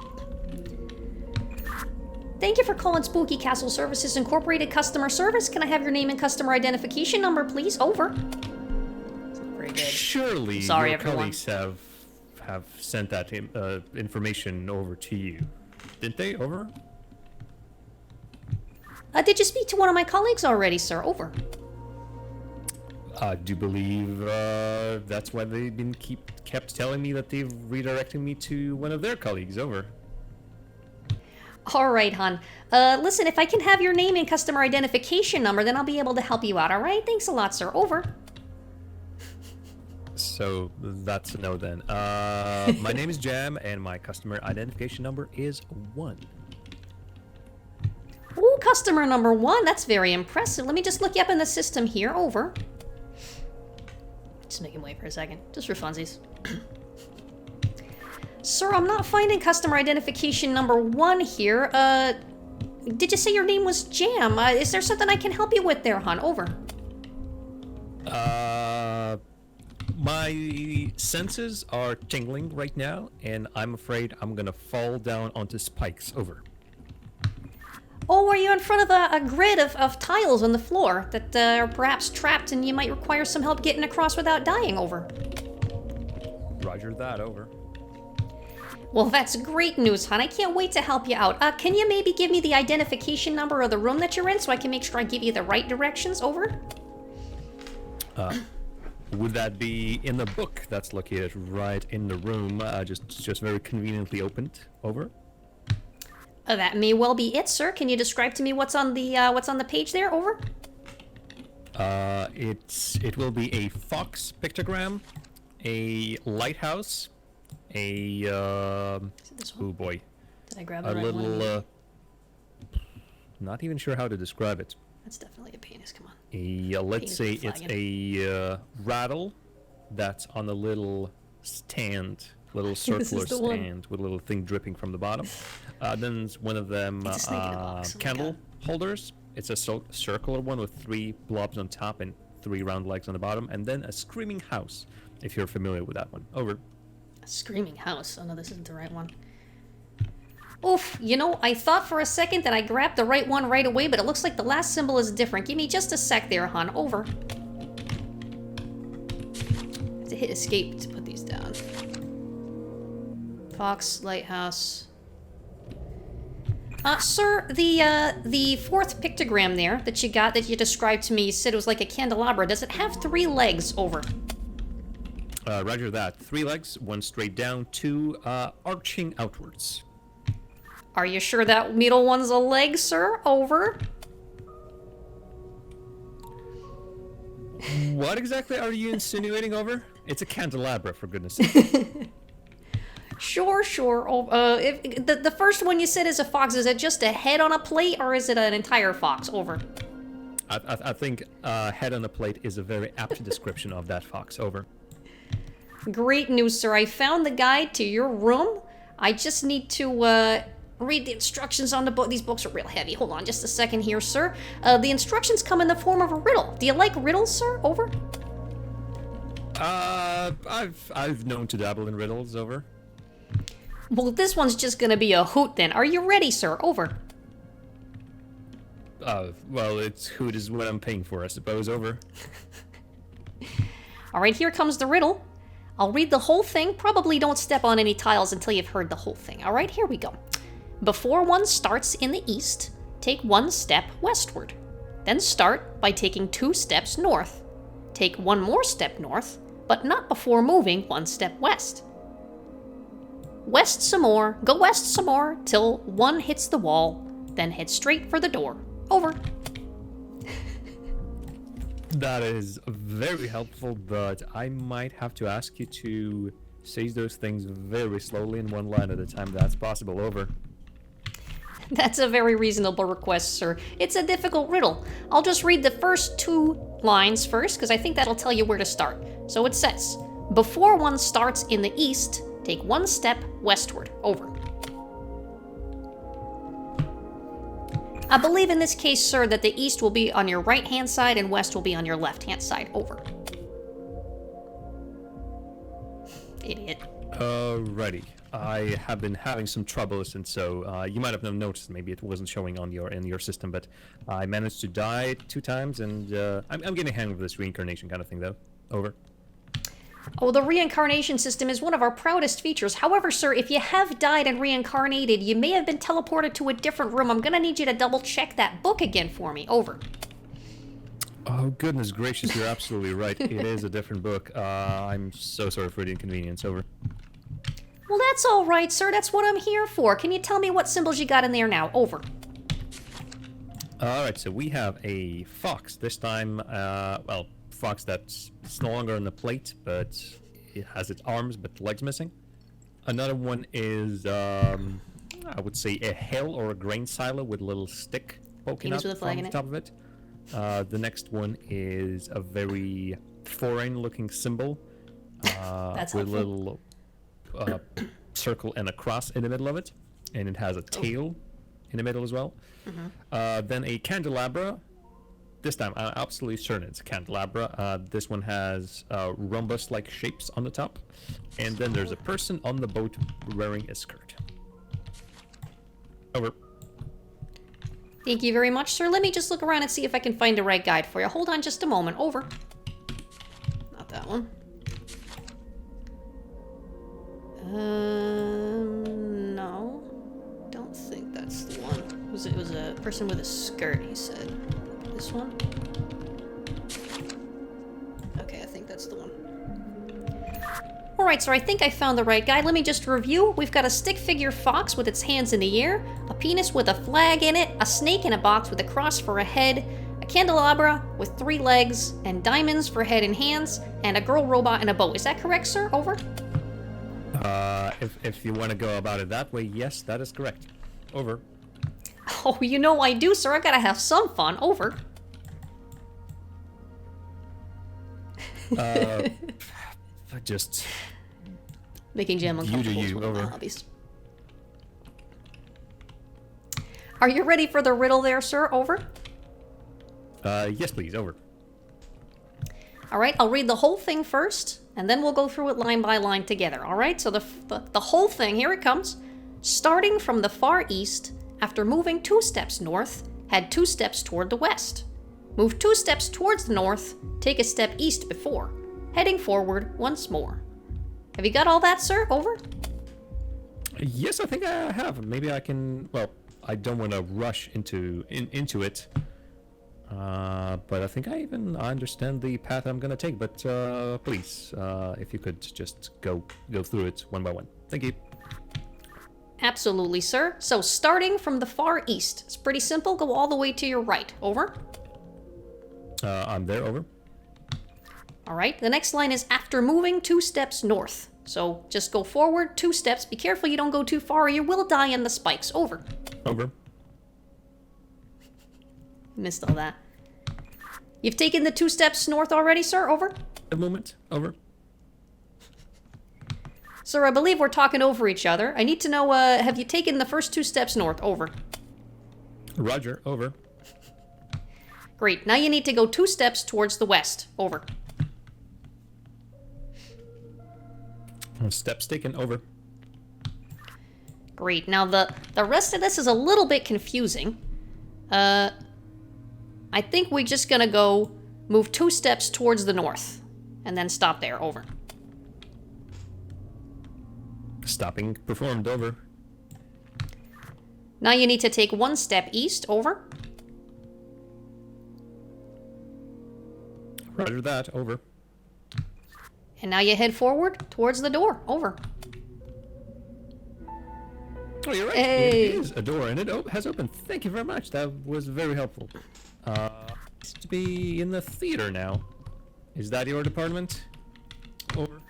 Thank you for calling Spooky Castle Services Incorporated Customer Service. Can I have your name and customer identification number, please? Over. It's not very good. Surely Sorry, your everyone. colleagues have sent that information over to you, didn't they? Over. Did you speak to one of my colleagues already, sir? Over. I do believe that's why they've been kept telling me that they've redirected me to one of their colleagues. Over. Alright, hon. Listen, if I can have your name and customer identification number, then I'll be able to help you out, alright? Thanks a lot, sir. Over. So that's a no then. My name is Jam, and my customer identification number is 1. Ooh, customer number 1. That's very impressive. Let me just look you up in the system here. Over. Just make him wait for a second. Just for funsies. Sir, I'm not finding customer identification number 1 here. Did you say your name was Jam? Is there something I can help you with there, hon? Over. My senses are tingling right now, and I'm afraid I'm gonna fall down onto spikes. Over. Oh, are you in front of a grid of tiles on the floor that are perhaps trapped and you might require some help getting across without dying? Over. Roger that. Over. Well, that's great news, hon. I can't wait to help you out. Can you maybe give me the identification number of the room that you're in so I can make sure I give you the right directions? Over. Would that be in the book that's located right in the room, just very conveniently opened? Over. That may well be it, sir. Can you describe to me what's on the page there? Over. It will be a fox pictogram, a lighthouse, a Is it this one? oh boy, Did I grab the a right one? little not even sure how to describe it. That's definitely a penis. Come on. Let's say Penis it's a rattle that's on a little stand, little This circular is the one. stand with a little thing dripping from the bottom. Then it's one of them It's a snake in a box. Oh my candle God. holders. It's a circular one with 3 blobs on top and 3 round legs on the bottom, and then a screaming house, if you're familiar with that one. Over. A screaming house. Oh no, this isn't the right one. Oof, you know, I thought for a second that I grabbed the right one right away, but it looks like the last symbol is different. Give me just a sec there, hon. Over. I have to hit escape to put these down. Fox, lighthouse. Sir, the fourth pictogram there that you described to me, you said it was like a candelabra. Does it have 3 legs? Over. Roger that. 3 legs, 1 straight down, 2 arching outwards. Are you sure that middle one's a leg, sir? Over. What exactly are you insinuating, over? It's a candelabra, for goodness sake. Sure. Oh, if the first one you said is a fox, is it just a head on a plate, or is it an entire fox? Over. I think head on a plate is a very apt description of that fox. Over. Great news, sir. I found the guide to your room. I just need to read the instructions on the book. These books are real heavy. Hold on just a second here, sir. The instructions come in the form of a riddle. Do you like riddles, sir? Over. I've known to dabble in riddles. Over. Well, this one's just gonna be a hoot then. Are you ready, sir? Over. Well, it's hoot is what I'm paying for, I suppose. Over. All right, here comes the riddle. I'll read the whole thing. Probably don't step on any tiles until you've heard the whole thing. All right, here we go. Before one starts in the east, take 1 step westward. Then start by taking 2 steps north. Take 1 more step north, but not before moving 1 step west. West some more, go west some more, till 1 hits the wall, then head straight for the door. Over. That is very helpful, but I might have to ask you to say those things very slowly in 1 line at a time. That's possible. Over. That's a very reasonable request, sir. It's a difficult riddle. I'll just read the first 2 lines first, because I think that'll tell you where to start. So it says, before one starts in the east, take 1 step westward. Over. I believe in this case, sir, that the east will be on your right-hand side and west will be on your left-hand side. Over. Idiot. Alrighty. I have been having some troubles, and so you might have noticed. Maybe it wasn't showing on your system, but I managed to die 2 times, and I'm getting a hang of this reincarnation kind of thing, though. Over. Oh, the reincarnation system is one of our proudest features. However, sir, if you have died and reincarnated, you may have been teleported to a different room. I'm gonna need you to double check that book again for me. Over. Oh, goodness gracious, you're absolutely right. It is a different book. I'm so sorry for the inconvenience. Over. Well, that's all right, sir. That's what I'm here for. Can you tell me what symbols you got in there now? Over. Alright, so we have a fox. This time, well, fox that's it's no longer on the plate, but it has its arms, but legs missing. Another one is, I would say, a hill or a grain silo with a little stick poking out with a flag from in the top of it. The next one is a very foreign-looking symbol That's with a helpful. little circle and a cross in the middle of it, and it has a tail in the middle as well. Then a candelabra. This time, I'm absolutely certain it's a candelabra. This one has rhombus-like shapes on the top. And then there's a person on the boat wearing a skirt. Over. Thank you very much, sir. Let me just look around and see if I can find the right guide for you. Hold on just a moment. Over. Not that one. No. Don't think that's the one. It was a person with a skirt, he said. This one? Okay, I think that's the one. Alright, so I think I found the right guy. Let me just review. We've got a stick figure fox with its hands in the air, a penis with a flag in it, a snake in a box with a cross for a head, a candelabra with 3 legs, and diamonds for head and hands, and a girl robot in a boat. Is that correct, sir? Over? If you want to go about it that way, yes, that is correct. Over. Oh, you know I do, sir. I gotta have some fun. Over. Just making Jam uncomfortable. You, over. My hobbies. Are you ready for the riddle there, sir? Over. Yes, please. Over. All right, I'll read the whole thing first, and then we'll go through it line by line together. All right. So the whole thing. Here it comes. Starting from the far east, after moving 2 steps north, head 2 steps toward the west. Move 2 steps towards the north, take a step east before, heading forward once more. Have you got all that, sir? Over? Yes, I think I have. Maybe I can. Well, I don't want to rush into it. But I think I understand the path I'm gonna take. But please, if you could just go through it one by one. Thank you. Absolutely, sir. So starting from the far east, it's pretty simple. Go all the way to your right. Over? I'm there. Over. All right. The next line is after moving 2 steps north. So just go forward 2 steps. Be careful you don't go too far or you will die in the spikes. Over. Over. Missed all that. You've taken the 2 steps north already, sir? Over? A moment. Over. Sir, I believe we're talking over each other. I need to know, have you taken the first 2 steps north? Over. Roger. Over. Great. Now you need to go 2 steps towards the west. Over. Steps taken. Over. Great. Now the rest of this is a little bit confusing. I think we're just gonna go move 2 steps towards the north. And then stop there. Over. Stopping performed. Over. Now you need to take 1 step east. Over. Roger that. Over. And now you head forward towards the door. Over. Oh, you're right. Hey. It is a door, and it has opened. Thank you very much. That was very helpful. It's to be in the theater now. Is that your department? Over.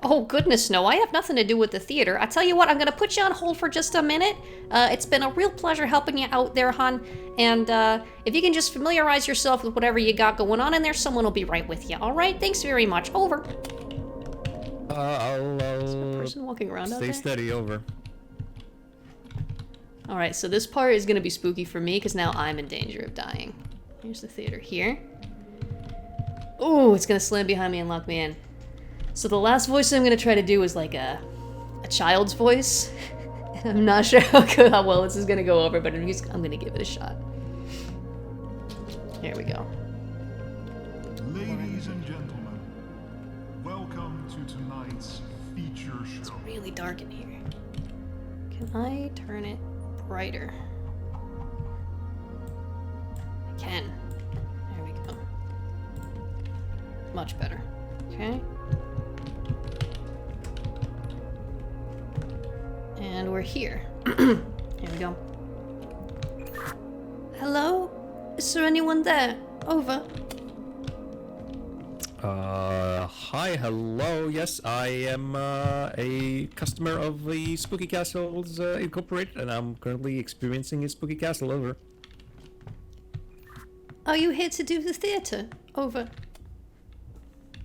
Oh, goodness, no. I have nothing to do with the theater. I tell you what, I'm going to put you on hold for just a minute. It's been a real pleasure helping you out there, hon. And if you can just familiarize yourself with whatever you got going on in there, someone will be right with you. All right? Thanks very much. Over. I'll Is there a person walking around out stay there? steady. Over. All right, so this part is going to be spooky for me because now I'm in danger of dying. Here's the theater here. Oh, it's going to slam behind me and lock me in. So the last voice I'm going to try to do is like a child's voice. I'm not sure how well this is going to go over, but I'm going to give it a shot. Here we go. Ladies and gentlemen, welcome to tonight's feature It's show. really dark in here. Can I turn it brighter? I can. There we go. Much better. Okay. And we're here. Here we go. Hello? Is there anyone there? Over. Hi, hello. Yes, I am a customer of the Spooky Castles Incorporated, and I'm currently experiencing a Spooky Castle. Over. Are you here to do the theater? Over.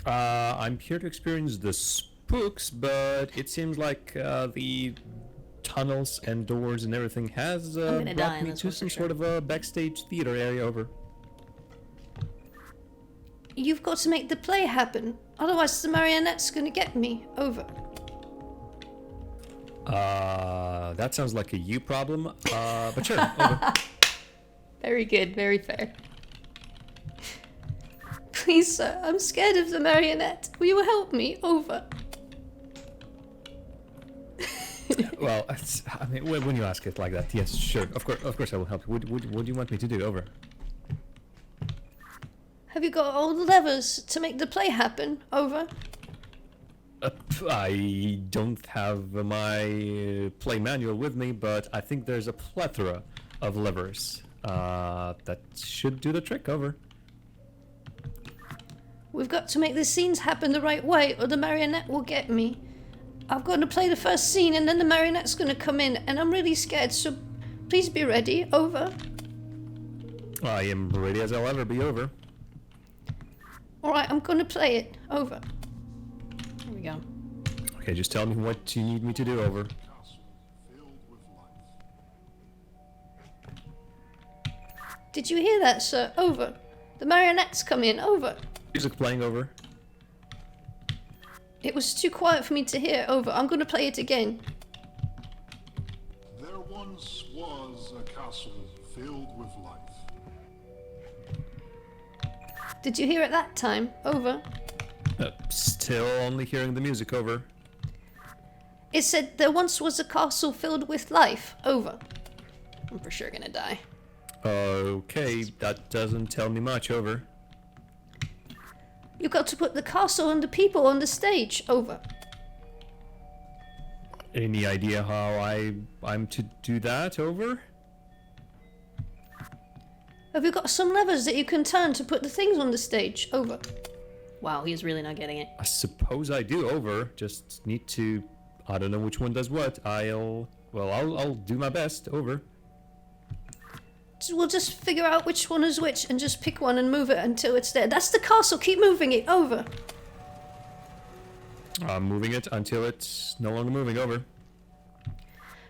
I'm here to experience the spooks, but it seems like the tunnels and doors and everything has gonna die brought in me this to one for some sure. sort of a backstage theater area. Over. You've got to make the play happen. Otherwise the marionette's gonna get me. Over. That sounds like a you problem, but sure. Over. Very good, very fair. Please, sir, I'm scared of the marionette. Will you help me? Over. Well, I mean, when you ask it like that, yes, sure, of course, I will help you. What do you want me to do? Over. Have you got all the levers to make the play happen? Over. I don't have my play manual with me, but I think there's a plethora of levers that should do the trick. Over. We've got to make the scenes happen the right way, or the marionette will get me. I've got to play the first scene, and then the marionette's going to come in, and I'm really scared, so please be ready. Over. I am ready as I'll ever be. Over. Alright, I'm going to play it. Over. Here we go. Okay, just tell me what you need me to do. Over. Castle filled with life. Did you hear that, sir? Over. The marionette's come in. Over. Music playing. Over. It was too quiet for me to hear. Over. I'm going to play it again. castle filled with life. Did you hear it that time? Over. Still only hearing the music. Over. It said there once was a castle filled with life. Over. I'm for sure gonna die. Okay, that doesn't tell me much. Over. You got to put the castle and the people on the stage. Over. Any idea how I'm to do that? Over. Have you got some levers that you can turn to put the things on the stage? Over. Wow, he's really not getting it. I suppose I do. Over. Just need to. I don't know which one does what. I'll do my best. Over. We'll just figure out which one is which and just pick one and move it until it's there. That's the castle. Keep moving it. Over. I'm moving it until it's no longer moving. Over.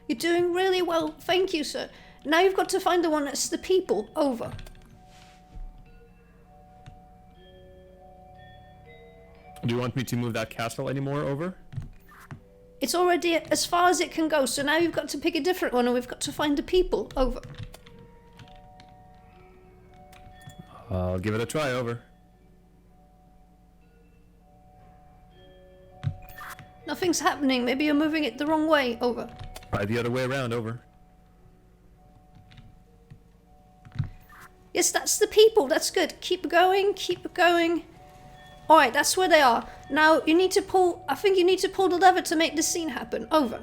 You're doing really well. Thank you, sir. Now you've got to find the one that's the people. Over. Do you want me to move that castle anymore? Over. It's already as far as it can go, so now you've got to pick a different one and we've got to find the people. Over. I'll give it a try. Over. Nothing's happening. Maybe you're moving it the wrong way. Over. Try the other way around. Over. Yes, that's the people. That's good. Keep going. Keep going. Alright, that's where they are. Now, you need to pull... I think you need to pull the lever to make the scene happen. Over.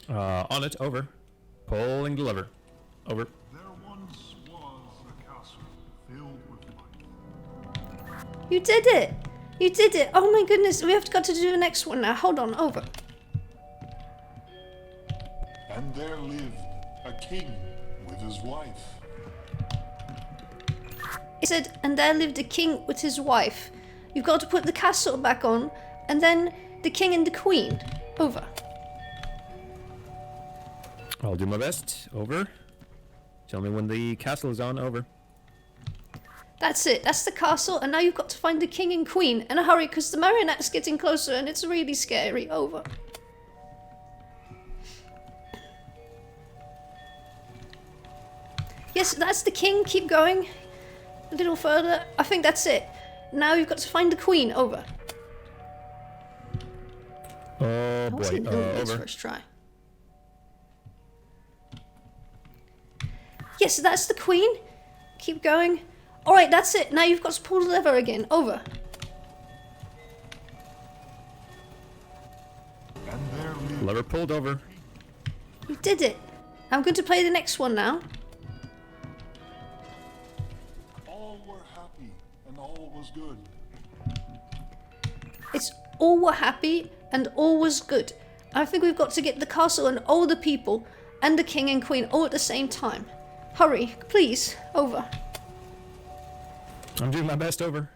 On it. Over. Pulling the lever. Over. There once was a castle filled with life. You did it! You did it! Oh my goodness, we have got to do the next one now. Hold on, over. And there lived a king with his wife. It said, and there lived a king with his wife. You've got to put the castle back on, and then the king and the queen. Over. I'll do my best. Over. Tell me when the castle is on. Over. That's it. That's the castle, and now you've got to find the king and queen. In a hurry, because the marionette's getting closer, and it's really scary. Over. Yes, that's the king. Keep going. A little further. I think that's it. Now you've got to find the queen. Over. Oh I boy. wasn't doing this Over. first try. Yes, that's the queen. Keep going. Alright, that's it. Now you've got to pull the lever again. Over. And there lived Lever pulled. Over. You did it. I'm going to play the next one now. all were happy and all was good. It's all were happy and all was good. I think we've got to get the castle and all the people and the king and queen all at the same time. Hurry, please. Over. I'm doing my best. Over.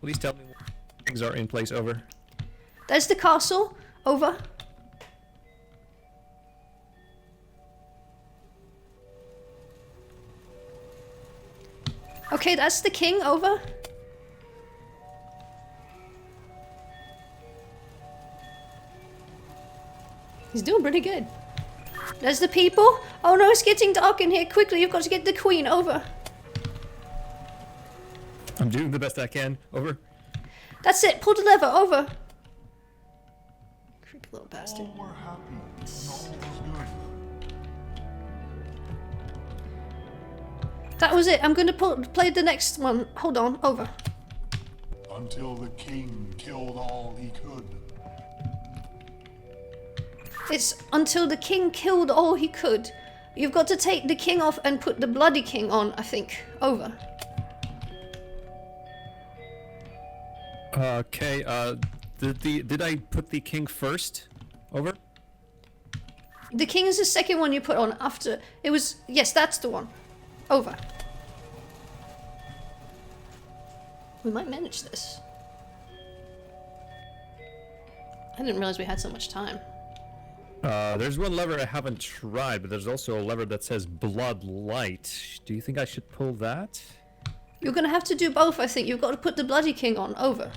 Please tell me when things are in place. Over. There's the castle. Over. Okay, that's the king. Over. He's doing pretty good. There's the people. Oh no, it's getting dark in here. Quickly, you've got to get the queen. Over. I'm doing the best I can. Over. That's it. Pull the lever. Over. Creepy little bastard. All were happy and all was good. That was it. I'm going to play the next one. Hold on. Over. Until the king killed all he could. It's until the king killed all he could. You've got to take the king off and put the bloody king on, I think. Over. Okay. Did I put the king first? Over. The king is the second one you put on after. It was... Yes, that's the one. Over. We might manage this. I didn't realize we had so much time. There's one lever I haven't tried, but there's also a lever that says blood light. Do you think I should pull that? You're going to have to do both, I think. You've got to put the bloody king on. Over.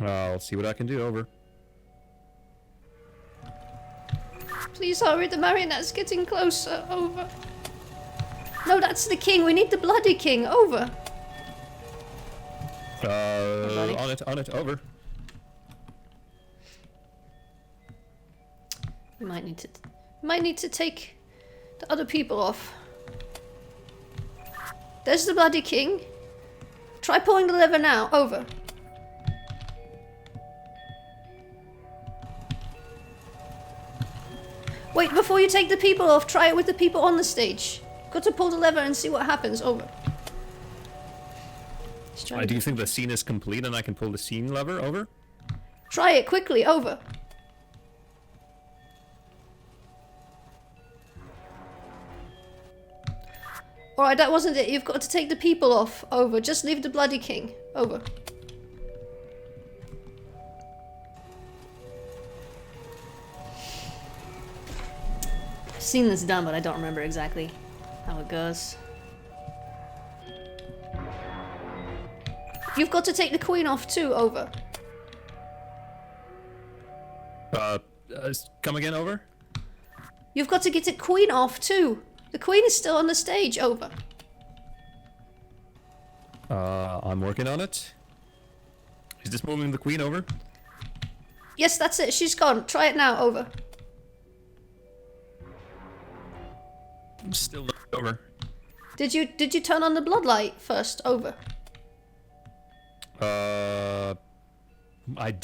I'll see what I can do. Over. Please hurry, the marionette's getting closer. Over. No, that's the king. We need the bloody king. Over. On it. Over. We might need to take the other people off. There's the bloody king. Try pulling the lever now. Over. Wait, before you take the people off, try it with the people on the stage. Got to pull the lever and see what happens. Over. Do you think the scene is complete and I can pull the scene lever? Over. Try it quickly. Over. Alright, that wasn't it. You've got to take the people off. Over. Just leave the bloody king. Over. I've seen this done, but I don't remember exactly how it goes. You've got to take the queen off too. Over. Come again. Over. You've got to get the queen off too. The queen is still on the stage. Over. I'm working on it. Is this moving the queen? Over. Yes, that's it. She's gone. Try it now. Over. Still over. Did you turn on the bloodlight first? Over. Did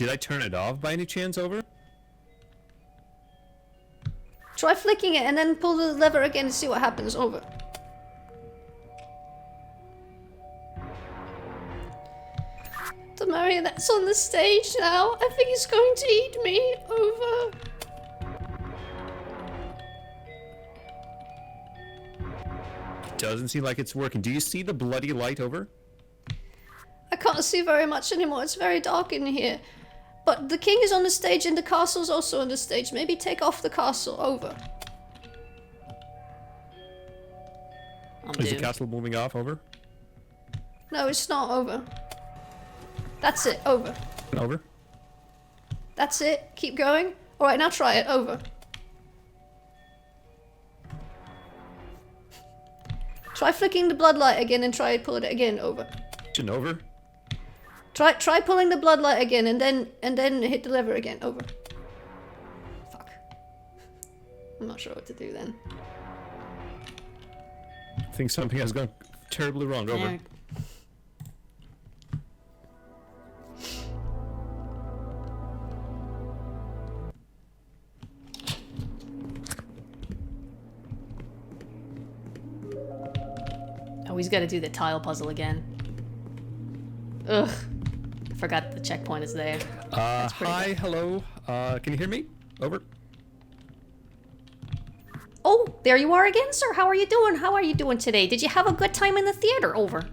I turn it off by any chance? Over. Try flicking it and then pull the lever again and see what happens. Over. The marionette's on the stage now. I think he's going to eat me. Over. Doesn't seem like it's working. Do you see the bloody light? Over. I can't see very much anymore. It's very dark in here. But the king is on the stage and the castle's also on the stage. Maybe take off the castle. Over. Is the castle moving off? Over. No, it's not. Over. That's it. Over. Over. That's it. Keep going. Alright, now try it. Over. Try flicking the bloodlight again and try pulling it again. Over. Over. Try pulling the bloodlight again and then hit the lever again. Over. Fuck. I'm not sure what to do then. I think something has gone terribly wrong. Over. Yeah. Oh, he's got to do the tile puzzle again. Ugh. I forgot the checkpoint is there. Hi, hello. Can you hear me? Over. Oh, there you are again, sir. How are you doing? How are you doing today? Did you have a good time in the theater? Over.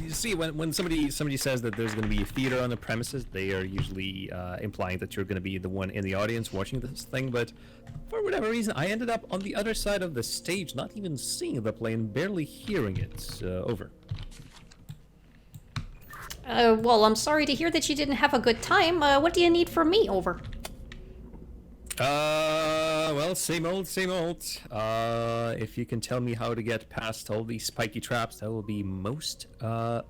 You see, when somebody says that there's going to be a theater on the premises, they are usually implying that you're going to be the one in the audience watching this thing, but for whatever reason, I ended up on the other side of the stage, not even seeing the play and barely hearing it. Over. Well, I'm sorry to hear that you didn't have a good time. What do you need from me? Over. Well, same old, same old. If you can tell me how to get past all these spiky traps, that will be most, whatever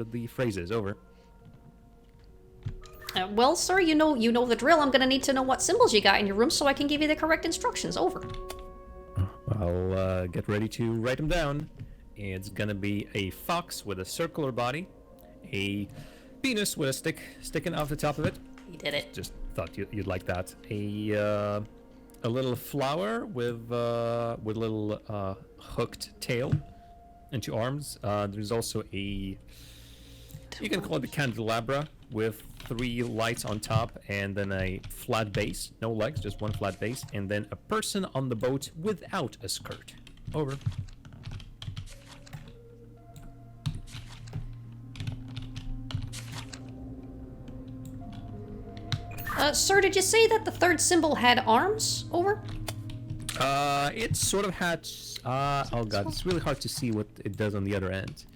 the phrase is. Over. Well, sir, you know the drill. I'm gonna need to know what symbols you got in your room so I can give you the correct instructions. Over. I'll get ready to write them down. It's gonna be a fox with a circular body, a penis with a stick sticking off the top of it. You did it. Just thought you'd like that. A little flower with little hooked tail and two arms. There's also you can call it a candelabra with 3 lights on top and then a flat base, no legs, just one flat base, and then a person on the boat without a skirt. Over. Sir, did you say that the third symbol had arms? Over. It sort of had. Oh god, it's really hard to see what it does on the other end.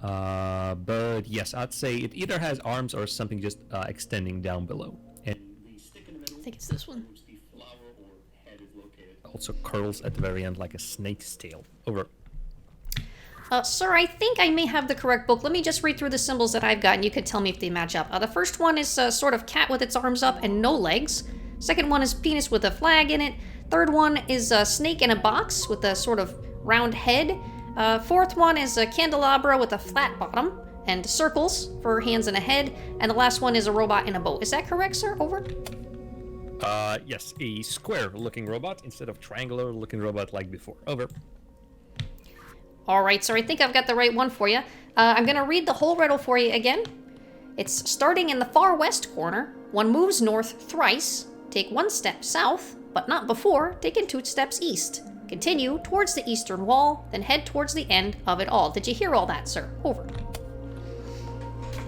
But yes, I'd say it either has arms or something just extending down below. And the stick in the middle, I think it's this one. the flower or head is located. Also curls at the very end like a snake's tail. Over. Sir, I think I may have the correct book. Let me just read through the symbols that I've got, and you could tell me if they match up. The first one is sort of cat with its arms up and no legs. Second one is penis with a flag in it. Third one is a snake in a box with a sort of round head. Fourth one is a candelabra with a flat bottom and circles for hands and a head. And the last one is a robot in a boat. Is that correct, sir? Over. Yes, a square-looking robot instead of triangular-looking robot like before. Over. All right, sir, I think I've got the right one for you. I'm going to read the whole riddle for you again. It's starting in the far west corner. One moves north thrice. Take one step south, but not before taking 2 steps east. Continue towards the eastern wall, then head towards the end of it all. Did you hear all that, sir? Over.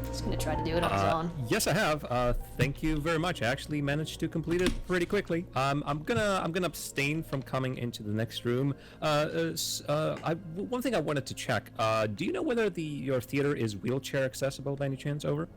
Just going to try to do it on his own. Yes, I have. Thank you very much. I actually managed to complete it pretty quickly. I'm gonna abstain from coming into the next room. One thing I wanted to check. Do you know whether your theater is wheelchair accessible by any chance? Over.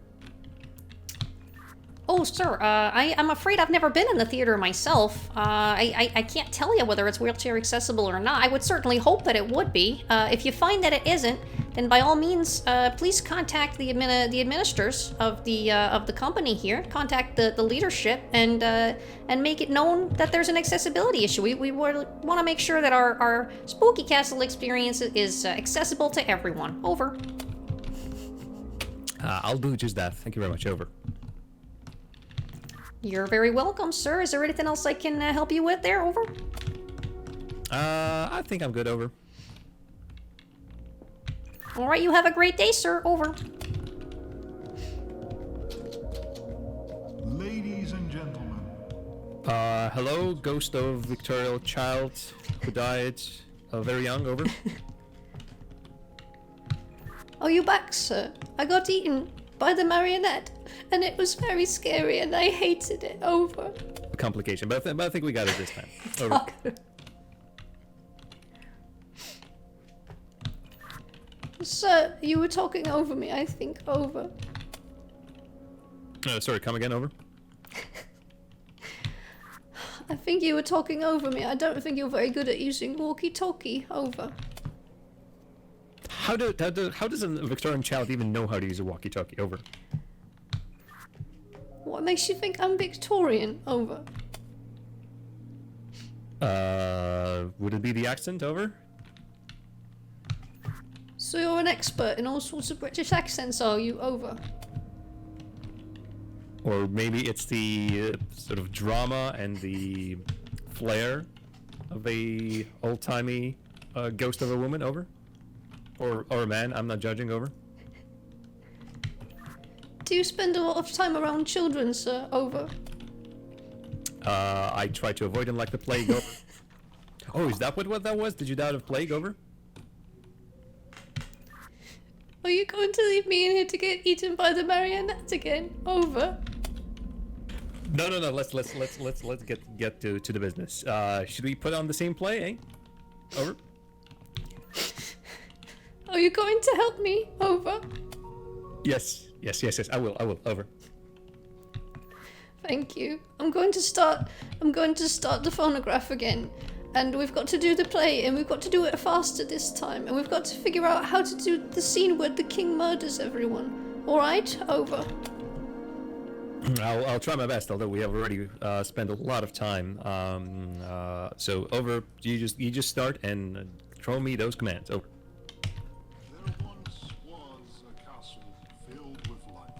Oh, sir, I'm afraid I've never been in the theater myself. I can't tell you whether it's wheelchair accessible or not. I would certainly hope that it would be. If you find that it isn't, then by all means, please contact the administrators of the company here. Contact the leadership and make it known that there's an accessibility issue. We want to make sure that our Spooky Castle experience is accessible to everyone. Over. I'll do just that. Thank you very much. Over. You're very welcome, sir. Is there anything else I can help you with there? Over. I think I'm good. Over. All right, you have a great day, sir. Over. Ladies and gentlemen, Hello, ghost of Victorial child who died very young. Over. Are you back, sir? I got eaten by the marionette, and it was very scary, and I hated it. Over. Complication, but I think we got it this time. Over. Sir, you were talking over me, I think. Over. Sorry, come again. Over. I think you were talking over me. I don't think you're very good at using walkie-talkie. Over. How does a Victorian child even know how to use a walkie-talkie? Over. What makes you think I'm Victorian? Over. Would it be the accent? Over. So you're an expert in all sorts of British accents, are you? Over. Or maybe it's the sort of drama and the flair of a old-timey ghost of a woman. Over. Or a man. I'm not judging. Over. Do you spend a lot of time around children, sir? Over. I try to avoid them like the plague. Over. Oh, is that what that was? Did you die of plague? Over. Are you going to leave me in here to get eaten by the marionette again? Over. No. Let's get to the business. Should we put on the same play? Eh? Over. Are you going to help me? Over. Yes. I will. Over. Thank you. I'm going to start the phonograph again. And we've got to do the play, and we've got to do it faster this time. And we've got to figure out how to do the scene where the king murders everyone. Alright? Over. I'll try my best, although we have already spent a lot of time. So over. You just start and throw me those commands. Over. there once was a castle filled with life.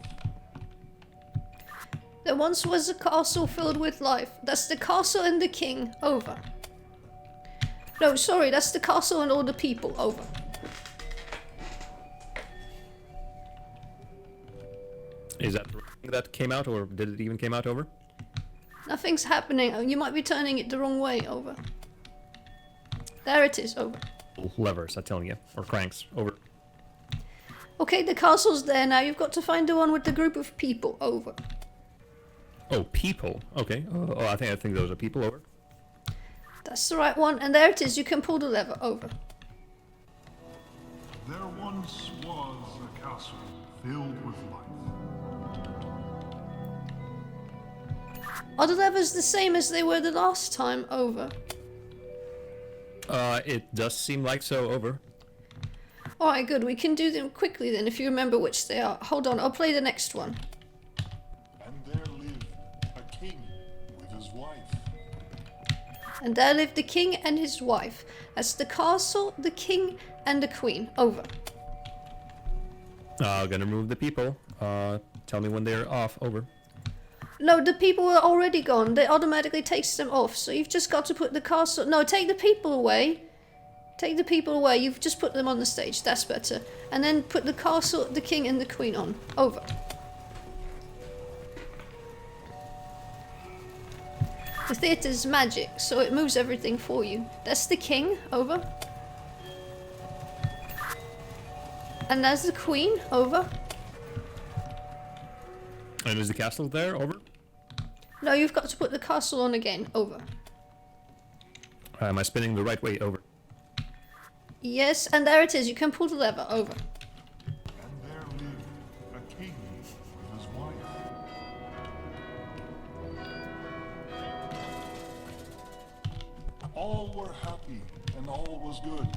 There once was a castle filled with life. That's the castle and the king. Over. No, sorry, that's the castle and all the people. Over. Is that the thing that came out, or did it even came out? Over. Nothing's happening. You might be turning it the wrong way. Over. There it is. Over. Levers, I'm telling you, or cranks. Over. Okay, the castle's there now. You've got to find the one with the group of people. Over. Oh, people. Okay. I think those are people. Over. That's the right one. And there it is. You can pull the lever. Over. There once was castle filled with life. Are the levers the same as they were the last time? Over. It does seem like so. Over. Alright, good. We can do them quickly then, if you remember which they are. Hold on, I'll play the next one. And there lived a king with his wife. And there lived the king and his wife. That's the castle, the king, and the queen. Over. Gonna remove the people. Tell me when they're off. Over. No, the people are already gone. They automatically takes them off. So you've just got to put the castle... No, take the people away. Take the people away. You've just put them on the stage. That's better. And then put the castle, the king, and the queen on. Over. The theatre's magic, so it moves everything for you. That's the king. Over. And there's the queen. Over. And is the castle there? Over. No, you've got to put the castle on again. Over. Am I spinning the right way? Over. Yes, and there it is. You can pull the lever. Over. And there lived a king with his wife. All were happy and all was good.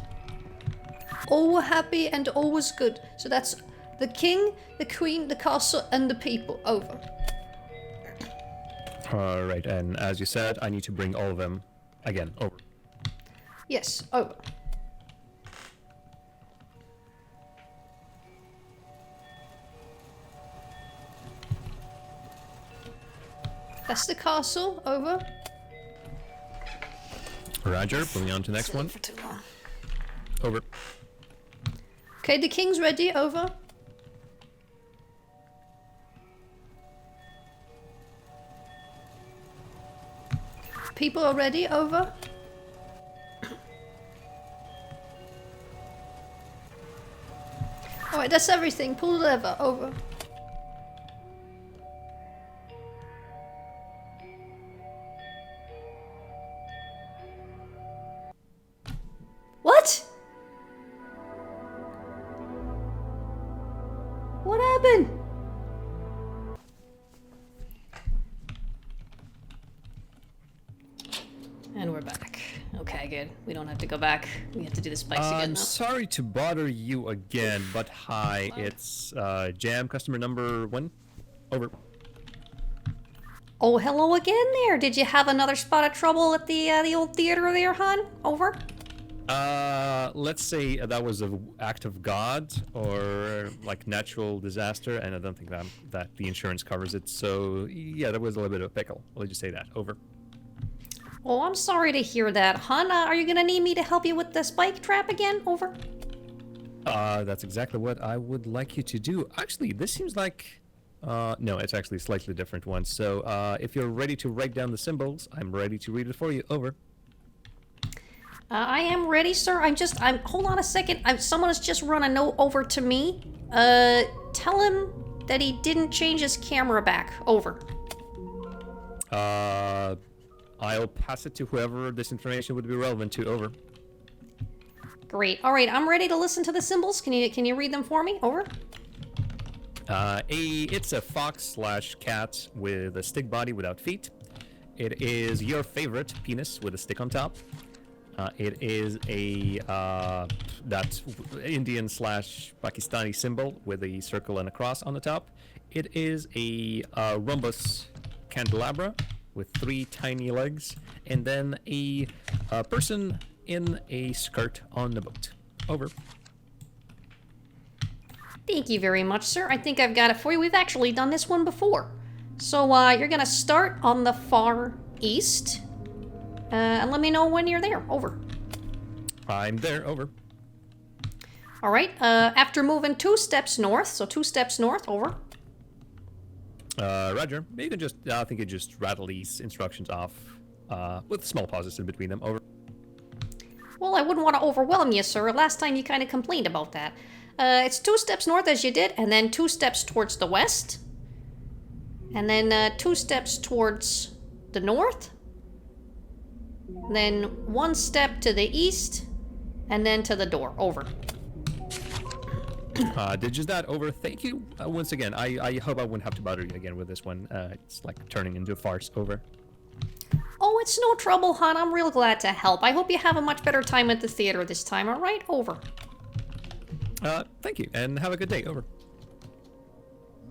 All were happy and all was good. So that's the king, the queen, the castle, and the people. Over. Alright, and as you said, I need to bring all of them again. Over. Yes, over. That's the castle. Over. Roger, moving on to the next one. For too long. Over. Okay, the king's ready. Over. People are ready. Over. Alright, that's everything. Pull the lever. Over. What? What happened? And we're back. Okay, good. We don't have to go back. We have to do the spikes again I'm now. sorry to bother you again, but hi, it's Jam, customer number 1. Over. Oh, hello again there. Did you have another spot of trouble at the old theater there, hon? Over. Let's say that was an act of God or like natural disaster, and I don't think that the insurance covers it. So yeah, there was a little bit of a pickle. I'll just say that. Over. Oh, I'm sorry to hear that, hon. Are you gonna need me to help you with the spike trap again? Over. That's exactly what I would like you to do. Actually, this seems like no, it's actually a slightly different one. So if you're ready to write down the symbols, I'm ready to read it for you. Over. I am ready, sir. Hold on a second. Someone has just run a note over to me. Tell him that he didn't change his camera back. Over. I'll pass it to whoever this information would be relevant to. Over. Great. All right, I'm ready to listen to the symbols. Can you read them for me? Over. It's a fox/cat with a stick body without feet. It is your favorite penis with a stick on top. It is a that Indian/Pakistani symbol with a circle and a cross on the top. It is a rhombus candelabra with 3 tiny legs, and then a person in a skirt on the boat. Over. Thank you very much, sir. I think I've got it for you. We've actually done this one before. So you're gonna start on the far east. And let me know when you're there. Over. I'm there. Over. All right. After moving 2 steps north, so 2 steps north. Over. Roger. You can just, I think you just rattle these instructions off with small pauses in between them. Over. Well, I wouldn't want to overwhelm you, sir. Last time you kind of complained about that. It's 2 steps north as you did, and then 2 steps towards the west. And then 2 steps towards the north. Then 1 step to the east, and then to the door. Over. Did just that over. Thank you once again. I hope I wouldn't have to bother you again with this one. It's like turning into a farce. Over. Oh, it's no trouble, hon. I'm real glad to help. I hope you have a much better time at the theater this time, alright? Over. Thank you, and have a good day. Over.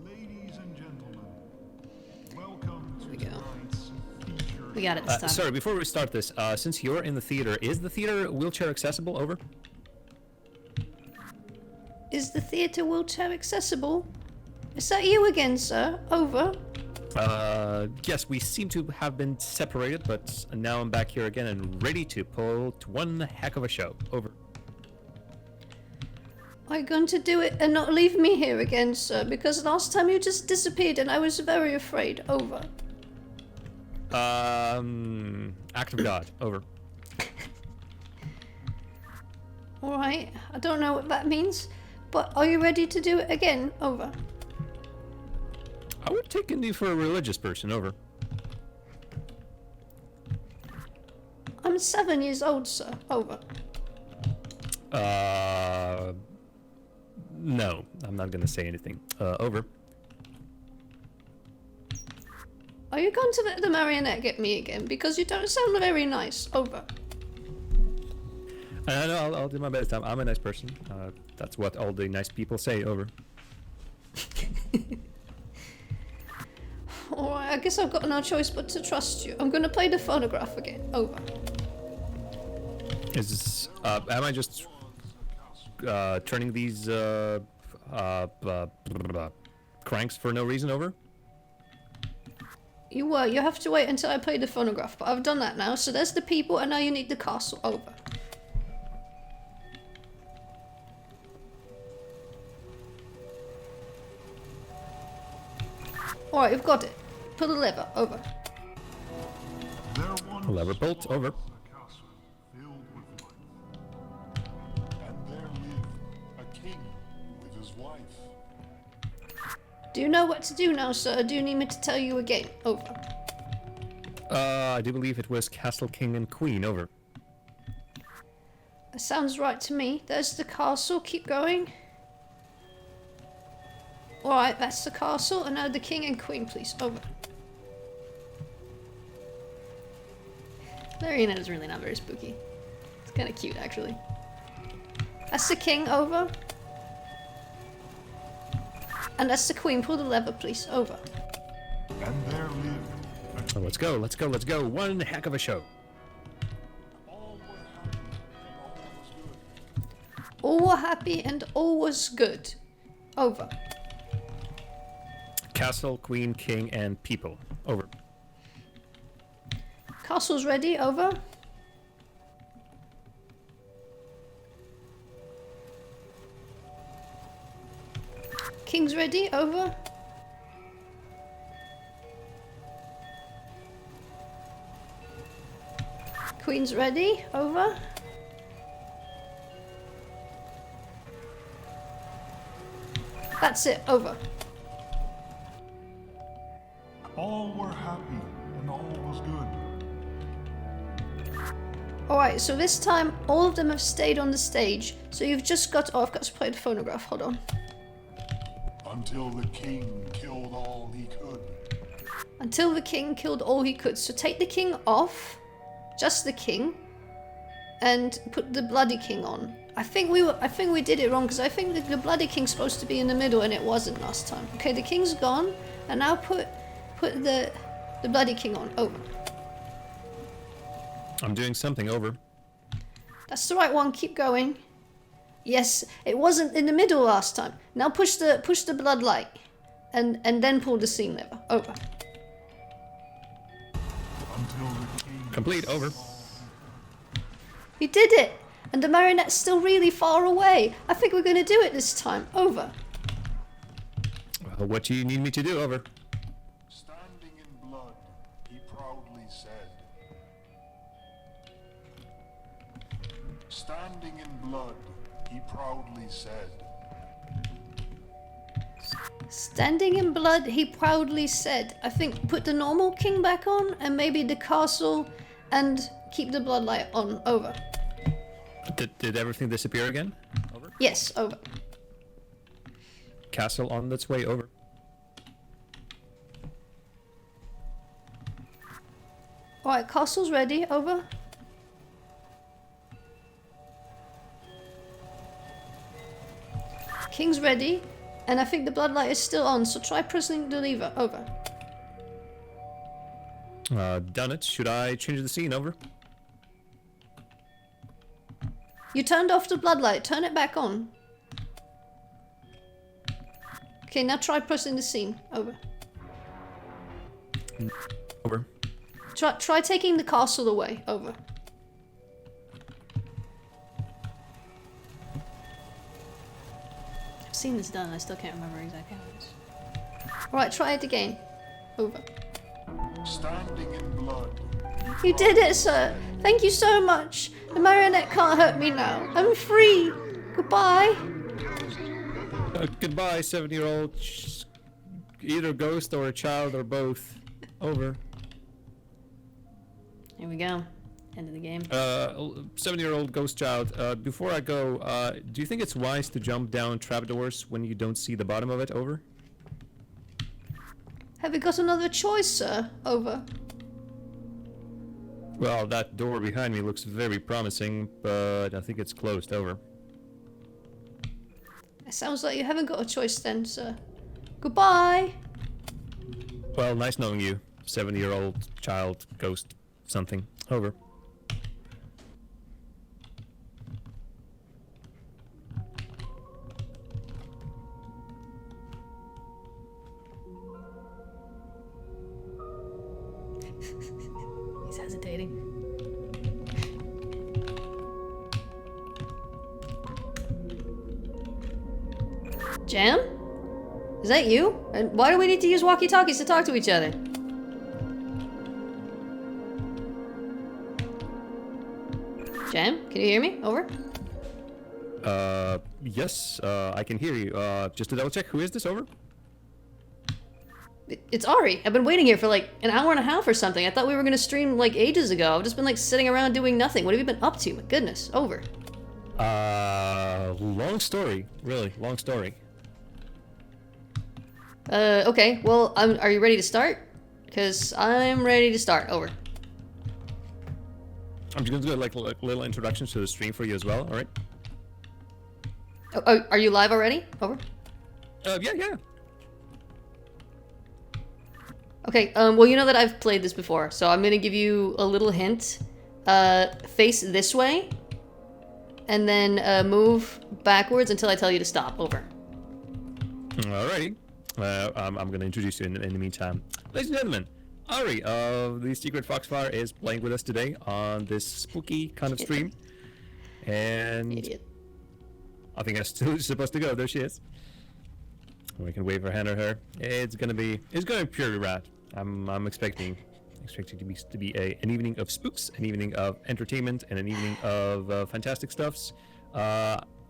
Ladies and gentlemen, welcome to we go. tonight's feature. We got it this time. Sorry, before we start this, since you're in the theater, is the theater wheelchair accessible? Over. Is the theater wheelchair accessible? Is that you again, sir? Over. Yes, we seem to have been separated, but now I'm back here again and ready to pull one heck of a show. Over. Are you going to do it and not leave me here again, sir? Because last time you just disappeared and I was very afraid. Over. Act of God. Over. Alright, I don't know what that means, but are you ready to do it again? Over. I would take you for a religious person. Over. I'm 7 years old, sir. Over. No, I'm not gonna say anything. Over. Are you going to let the marionette get me again? Because you don't sound very nice. Over. No, I'll do my best. I'm a nice person. That's what all the nice people say. Over. Alright, I guess I've got no choice but to trust you. I'm going to play the phonograph again. Over. Am I just turning these cranks for no reason? Over. You were. You have to wait until I play the phonograph, but I've done that now. So there's the people, and now you need the castle. Over. Alright, you've got it. Pull the lever. Over. There once Lever bolt. was Over. a castle filled with light. And there lived a king with his wife. Do you know what to do now, sir? Or do you need me to tell you again? Over. I do believe it was Castle King and Queen. Over. That sounds right to me. There's the castle. Keep going. Alright, that's the castle. And now the king and queen, please. Over. Marionette is really not very spooky. It's kind of cute, actually. That's the king. Over. And that's the queen. Pull the lever, please. Over. And there lived Oh, let's go. Let's go. Let's go. One heck of a show. all were happy and all was good. All were happy and all was good. Over. Castle, Queen, King, and people. Over. Castle's ready. Over. King's ready. Over. Queen's ready. Over. That's it. Over. All were happy and all was good. Alright, so this time all of them have stayed on the stage. So you've just got. Oh, I've got to play the phonograph. Hold on. Until the king killed all he could. Until the king killed all he could. So take the king off. Just the king. And put the bloody king on. I think we did it wrong because I think the bloody king's supposed to be in the middle and it wasn't last time. Okay, the king's gone. And now put the bloody king on. Over. I'm doing something. Over. That's the right one. Keep going. Yes, it wasn't in the middle last time. Now push the blood light, and then pull the scene lever. Over. Until the king Complete. Over. You did it, and the marionette's still really far away. I think we're going to do it this time. Over. What do you need me to do? Over. standing in blood, he proudly said. Standing in blood, he proudly said. Standing in blood, he proudly said. I think put the normal king back on, and maybe the castle, and keep the bloodlight on. Over. Did everything disappear again? Over. Yes, over. castle on its way over. Alright, castle's ready, over. King's ready, and I think the bloodlight is still on, so try pressing the lever, over. Done it. Should I change the scene, over? You turned off the bloodlight, turn it back on. Okay, now try pressing the scene, over. Over. Try taking the castle away, over. I've seen this done, I still can't remember exactly how it is. Alright, try it again, over. Standing in blood. You did it, sir. Thank you so much. The marionette can't hurt me now. I'm free. Goodbye. Goodbye, 7-year-old. Either ghost or a child or both. Over. Here we go. End of the game. 7-year-old ghost child. Before I go, do you think it's wise to jump down trapdoors when you don't see the bottom of it? Over. Have you got another choice, sir? Over. Well, that door behind me looks very promising, but I think it's closed. Over. It sounds like you haven't got a choice then, sir. Goodbye. Well, nice knowing you, 7-year-old child ghost something. Over. He's hesitating. Jam? Is that you? And why do we need to use walkie-talkies to talk to each other? Jam, can you hear me? Over. Yes, I can hear you. Just to double check, who is this? Over. It's Ari. I've been waiting here for like an hour and a half or something. I thought we were gonna stream like ages ago. I've just been like sitting around doing nothing. What have you been up to? My goodness. Over. Long story. Really, long story. Okay. Well, are you ready to start? Because I'm ready to start. Over. I'm just gonna do like little introductions to the stream for you as well. All right. Oh, are you live already? Over. Yeah. Okay, well, you know that I've played this before, so I'm gonna give you a little hint. Face this way, and then move backwards until I tell you to stop. Over. Alrighty. I'm gonna introduce you in the meantime. Ladies and gentlemen, Ari of the Secret Foxfire is playing with us today on this spooky kind of stream. And Idiot. I think I'm still supposed to go. There she is. We can wave our hand at her. It's gonna be purely rad. I'm expecting to be an evening of spooks, an evening of entertainment, and an evening of fantastic stuffs.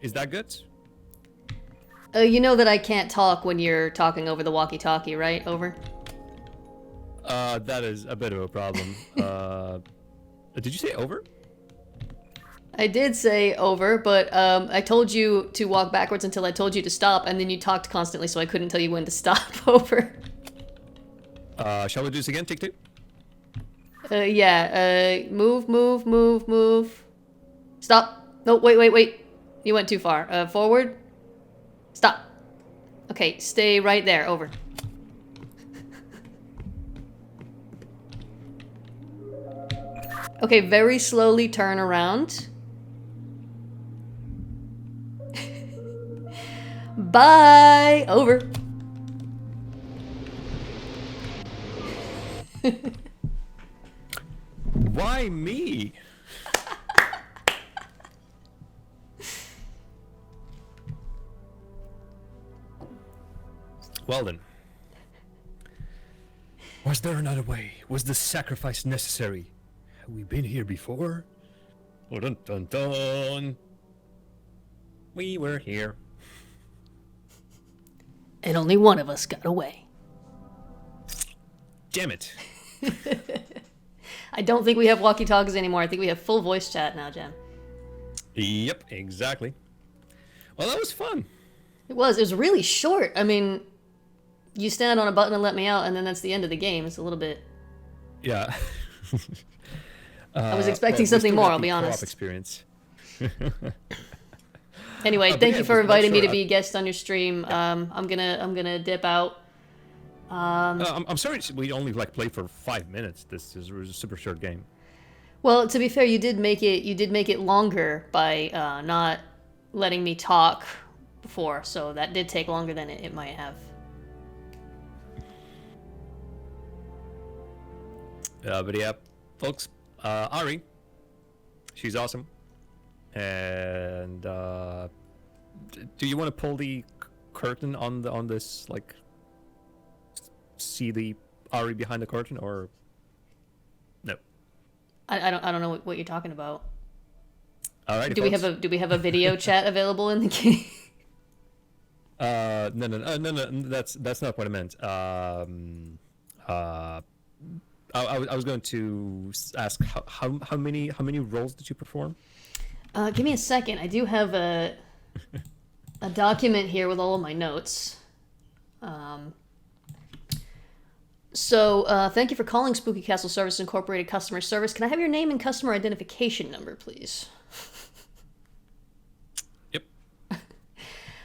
Is that good? You know that I can't talk when you're talking over the walkie-talkie, right? Over. That is a bit of a problem. Did you say over? I did say over, but I told you to walk backwards until I told you to stop, and then you talked constantly, so I couldn't tell you when to stop. Over. Shall we do this again? Take two. Yeah. Move. Stop. No, wait. You went too far. Forward. Stop. Okay, stay right there. Over. Okay, very slowly turn around. Bye. Over. Why me? Well then. Was there another way? Was the sacrifice necessary? Have we been here before? Oh, dun dun dun. We were here. And only one of us got away. Damn it. I don't think we have walkie-talkies anymore. I think we have full voice chat now, Jen. Yep, exactly. Well, that was fun. It was really short. I mean, you stand on a button and let me out, and then that's the end of the game. It's a little bit... Yeah. I was expecting we something still more, got I'll the be co-op honest. experience. Anyway, But thank yeah, you for just make inviting me sure to be a guest on your stream. I'm gonna dip out. I'm sorry we only like played for 5 minutes. This is a super short game. Well, to be fair, you did make it longer by not letting me talk before, so that did take longer than it might have. But yeah, folks, Ari, she's awesome. And do you want to pull the curtain on this, like, see the Ari behind the curtain, or no? I don't know what you're talking about. All right. Do we have a video chat available in the game? No. That's not what I meant. I was going to ask how many roles did you perform? Give me a second. I do have a document here with all of my notes. So thank you for calling Spooky Castle Service Incorporated customer service. Can I have your name and customer identification number, please? Yep.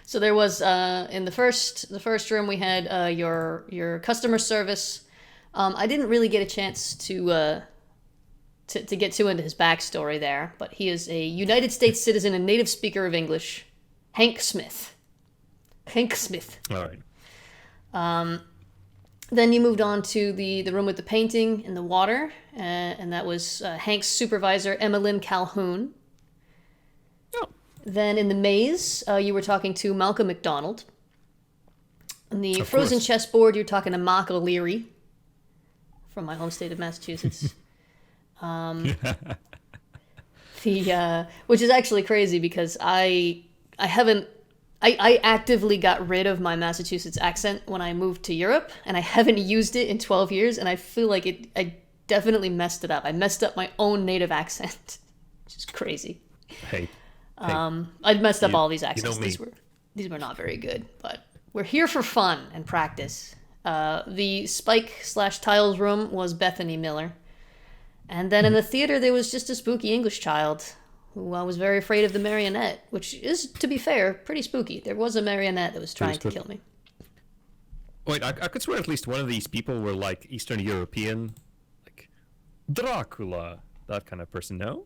So there was in the first room we had your customer service. I didn't really get a chance to get too into his backstory there, but he is a United States citizen and native speaker of English, Hank Smith. Hank Smith. All right. Then you moved on to the room with the painting and the water, and that was Hank's supervisor, Emmeline Calhoun. Oh. Then in the maze, you were talking to Malcolm McDonald. On the Of frozen course. chessboard, you're talking to Mark O'Leary from my home state of Massachusetts. Which is actually crazy because I actively got rid of my Massachusetts accent when I moved to Europe, and I haven't used it in 12 years, and I feel like I definitely messed it up. I messed up my own native accent, which is crazy. Hey. I'd messed up all these accents. me. These were not very good, but we're here for fun and practice. The Spike/Tiles room was Bethany Miller. And then in the theater, there was just a spooky English child who was very afraid of the marionette, which is, to be fair, pretty spooky. There was a marionette that was trying to kill me. Wait, I could swear at least one of these people were like Eastern European, like Dracula, that kind of person. No?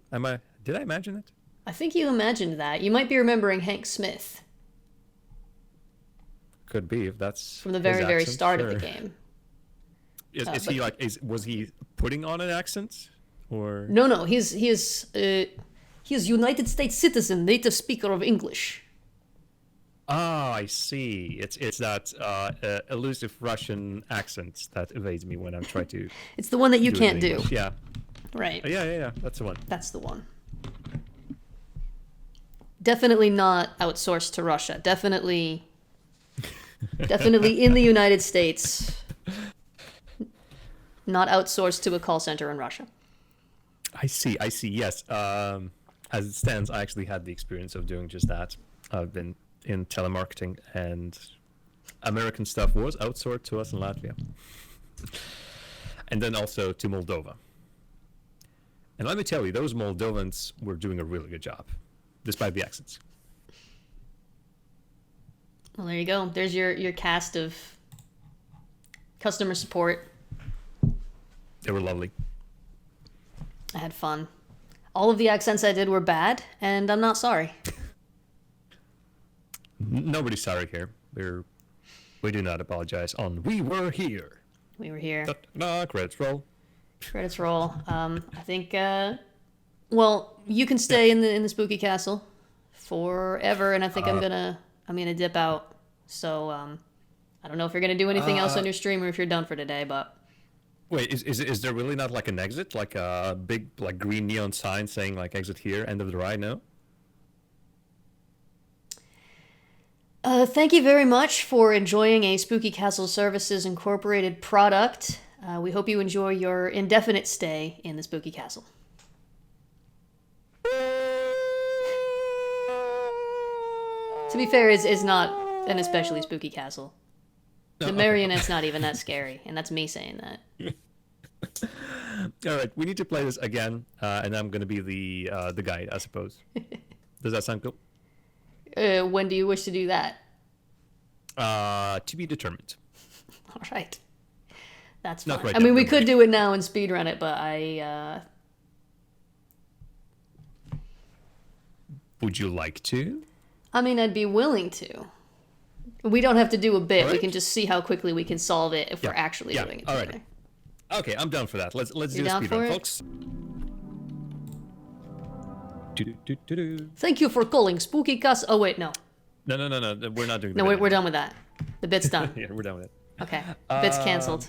Did I imagine it? I think you imagined that. You might be remembering Hank Smith Could be, if that's from the his very, very accent, start of sure. the game. Was he putting on an accent, or? No, he is United States citizen, native speaker of English. Ah, I see. It's that elusive Russian accent that evades me when I'm trying to. It's the one that you it in can't do. English. Yeah. Right. Yeah. That's the one. That's the one. Definitely not outsourced to Russia. Definitely in the United States. Not outsourced to a call center in Russia. I see. Yes. As it stands, I actually had the experience of doing just that. I've been in telemarketing, and American stuff was outsourced to us in Latvia, and then also to Moldova. And let me tell you, those Moldovans were doing a really good job, despite the accents. Well, there you go. There's your cast of customer support. They were lovely. I had fun. All of the accents I did were bad, and I'm not sorry. Nobody's sorry here. We do not apologize on We Were Here. We were here. Credits roll. Credits roll. I think. Well, you can stay in the spooky castle forever, and I think I'm gonna dip out. So I don't know if you're gonna do anything else on your stream or if you're done for today, but. Wait, is there really not like an exit, like a big like green neon sign saying like exit here, end of the ride? No. Thank you very much for enjoying a Spooky Castle Services Incorporated product. We hope you enjoy your indefinite stay in the Spooky Castle. To be fair, it's not An especially spooky castle. The marionette's not even that scary, and that's me saying that. All right, we need to play this again, and I'm going to be the guide, I suppose. Does that sound cool? When do you wish to do that? To be determined. All right. That's Not fine. right I mean, now, we don't could worry. do it now and speedrun it, but Would you like to? I mean, I'd be willing to. We don't have to do a bit. We Alright. can just see how quickly we can solve it if we're actually yeah, doing it alright. together. Okay, I'm down for that. Let's You do a down speed for run, it? folks. Do-do-do-do-do. Thank you for calling Spooky Castle. Oh, wait, no. No, we're not doing that. No, we're done with that. The bit's done. Yeah, we're done with it. Okay. Bit's canceled.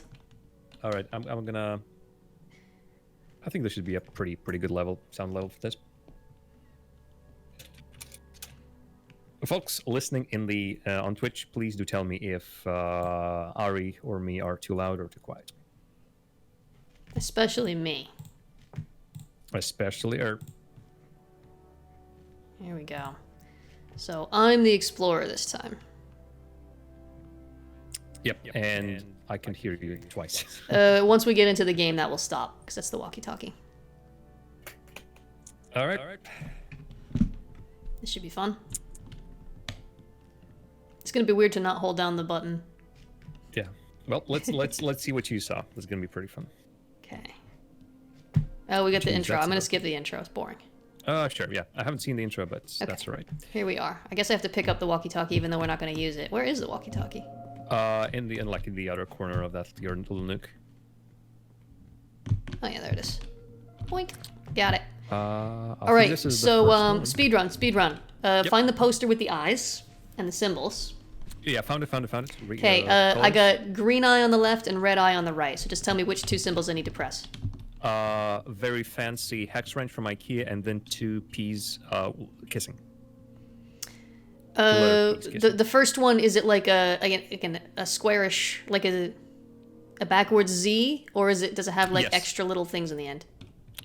All right, I'm gonna. I think this should be a pretty good sound level for this. Folks listening in the on Twitch, please do tell me if Ari or me are too loud or too quiet. Especially me. Especially, or Here we go. So I'm the explorer this time. yep, and I can hear you twice. Once we get into the game, that will stop, because that's the walkie-talkie. All right. This should be fun. It's gonna be weird to not hold down the button. Yeah. Well, let's see what you saw. This is gonna be pretty fun. Okay. Oh, we got the Jeez, intro. that's I'm gonna a- skip the intro. It's boring. Sure. Yeah, I haven't seen the intro, but that's all right. Here we are. I guess I have to pick up the walkie-talkie, even though we're not gonna use it. Where is the walkie-talkie? In the other corner of that your little nuke. Oh yeah, there it is. Boink. Got it. I All think right. this is the So first one. speed run. Find the poster with the eyes and the symbols. Yeah, found it. Okay. I got green eye on the left and red eye on the right. So just tell me which two symbols I need to press. Very fancy hex wrench from IKEA, and then two peas kissing. The first one, is it like a squarish, like a backwards Z, or does it have like Yes. extra little things in the end?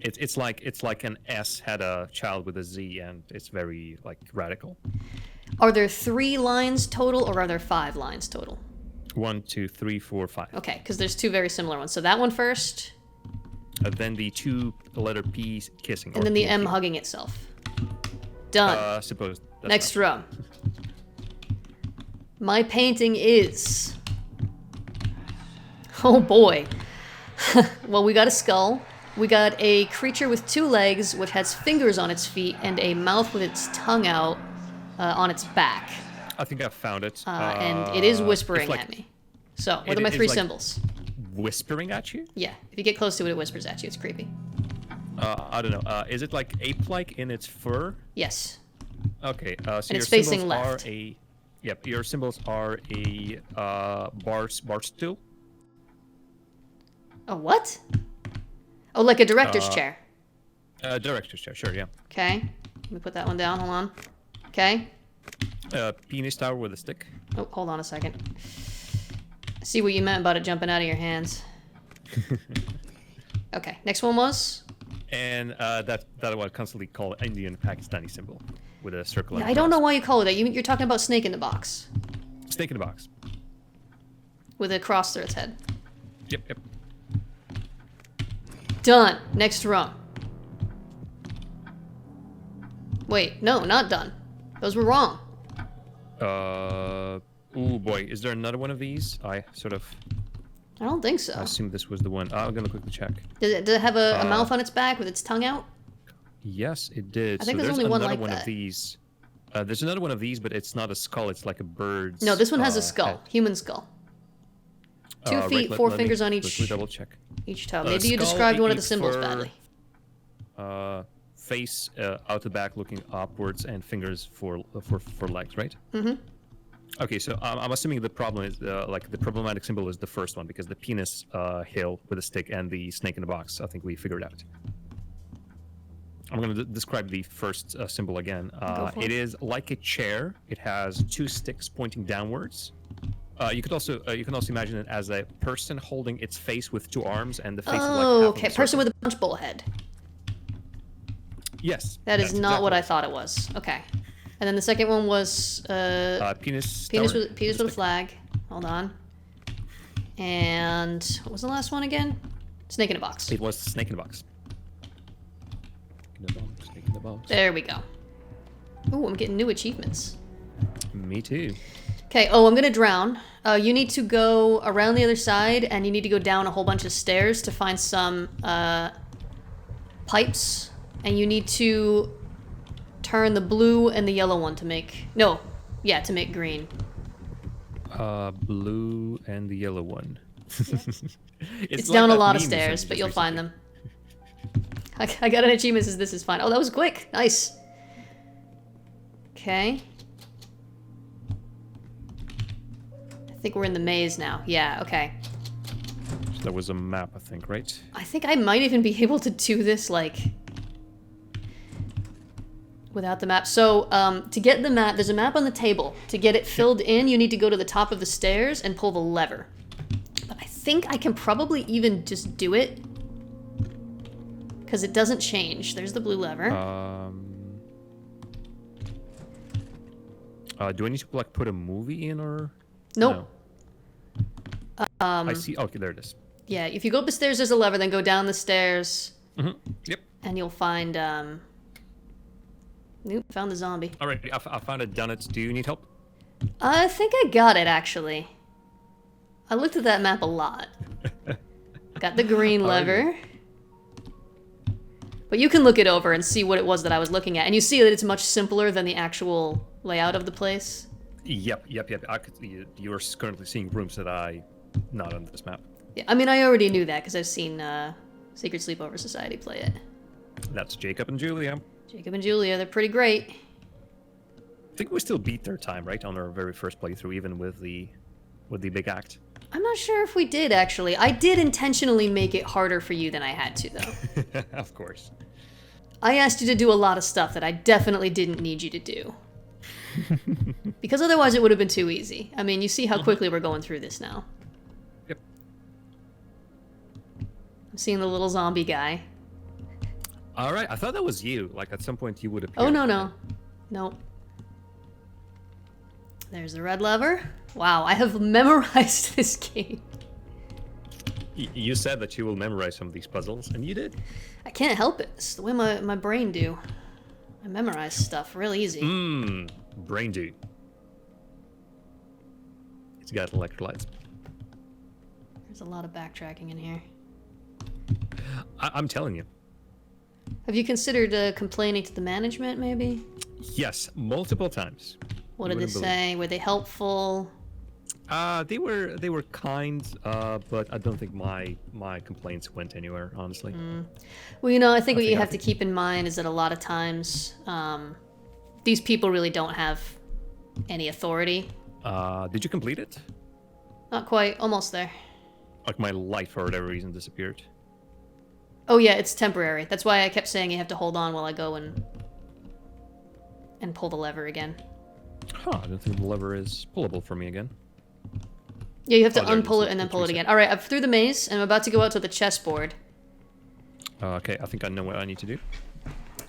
It's like an S had a child with a Z, and it's very like radical. Are there 3 lines total, or are there 5 lines total? 1, 2, 3, 4, 5. Okay, because there's 2 very similar ones. So that one first, Then the two letter P kissing. and or then the P M Q. hugging itself. Done. Suppose. That's Next not- row. My painting is... Oh boy. Well, we got a skull. We got a creature with 2 legs, which has fingers on its feet, and a mouth with its tongue out on its back. I think I found it. And it is whispering like- at me. So, what it are my is 3 like- symbols? Whispering at you? Yeah, if you get close to it, it whispers at you. It's creepy. I don't know. Is it like ape-like in its fur? Yes. Okay. So And your it's facing symbols left. Are a. Yep. Your symbols are a bar stool. A what? Oh, like a director's chair. Director's chair. Sure. Yeah. Okay. Let me put that one down. Hold on. Okay. Penis tower with a stick. Oh, hold on a second. I see what you meant about it jumping out of your hands. Okay, next one was? And that what I constantly call Indian Pakistani symbol with a circle. Yeah, and I don't cross. know why you call it that. You're talking about snake in the box. Snake in the box. With a cross through its head. Yep. Done. Next row. Wait, no, not done. Those were wrong. Oh boy, is there another one of these? I I don't think so. assume this was the one. I'm gonna quickly check. Does it have a mouth on its back with its tongue out? Yes, it did. I think so there's only one another like one that. of these. There's another one of these, but it's not a skull. It's like a bird's. No, this one has a skull. head. Human skull. 2 Right, feet, let 4 me fingers on quickly double check. each toe. Maybe you skull, described one of the eight symbols fur, badly. Face out the back, looking upwards, and fingers for legs, right? Mm-hmm. Okay, so I'm assuming the problem is like the problematic symbol is the first one because the penis hill with a stick and the snake in the box. I think we figured out. I'm going to describe the first symbol again. Go for It it. is like a chair. It has 2 sticks pointing downwards. You can also imagine it as a person holding its face with 2 arms and the face. Oh, is like half of okay. a Person circle. with a punch bowl head. Yes. That is that's not what I exactly thought it was. Okay. And then the second one was Penis. penis tower. with a flag. Hold on. And what was the last one again? Snake in a box. It was snake in the box. Snake in the box. There we go. Ooh, I'm getting new achievements. Me too. Okay, oh, I'm gonna drown. You need to go around the other side, and you need to go down a whole bunch of stairs to find some pipes, and you need to turn the blue and the yellow one to make... No, yeah, to make green. Blue and the yellow one. It's like down a that lot of meme you stairs, sent but just you'll find recently. them. I got an achievement that says this is fine. Oh, that was quick. Nice. Okay. I think we're in the maze now. Yeah, okay. So there was a map, I think, right? I think I might even be able to do this, like, without the map. So, to get the map, there's a map on the table. To get it filled in, you need to go to the top of the stairs and pull the lever. But I think I can probably even just do it, because it doesn't change. There's the blue lever. Do I need to like put a movie in or? Nope. No? I see. Okay, there it is. Yeah, if you go up the stairs, there's a lever, then go down the stairs, Yep. and you'll find, Nope, found the zombie. All right, I found it. Done it. Do you need help? I think I got it, actually. I looked at that map a lot. Got the green lever. But you can look it over and see what it was that I was looking at. And you see that it's much simpler than the actual layout of the place. Yep. You're currently seeing rooms that I not on this map. Yeah, I mean, I already knew that because I've seen Secret Sleepover Society play it. That's Jacob and Julia. Jacob and Julia, they're pretty great. I think we still beat their time, right, on our very first playthrough, even with the big act. I'm not sure if we did, actually. I did intentionally make it harder for you than I had to, though. Of course. I asked you to do a lot of stuff that I definitely didn't need you to do. Because otherwise it would have been too easy. I mean, you see how quickly we're going through this now. Yep. I'm seeing the little zombie guy. All right, I thought that was you. Like, at some point you would appear. Oh, no. Nope. There's the red lever. Wow, I have memorized this game. You said that you will memorize some of these puzzles, and you did. I can't help it. It's the way my brain do. I memorize stuff real easy. Brain do. It's got electrolytes. There's a lot of backtracking in here. I'm telling you. Have you considered complaining to the management, maybe? Yes, multiple times. What did they say? Were they helpful? They were kind, but I don't think my complaints went anywhere, honestly. Well, you know, I think what you have to keep in mind is that a lot of times these people really don't have any authority. Did you complete it? Not quite. Almost there. Like my light, for whatever reason, disappeared. Oh yeah, it's temporary. That's why I kept saying you have to hold on while I go and pull the lever again. Huh, I don't think the lever is pullable for me again. Yeah, you have to there it is. unpull it and then pull it again. Alright, I'm through the maze, and I'm about to go out to the chessboard. Okay, I think I know what I need to do.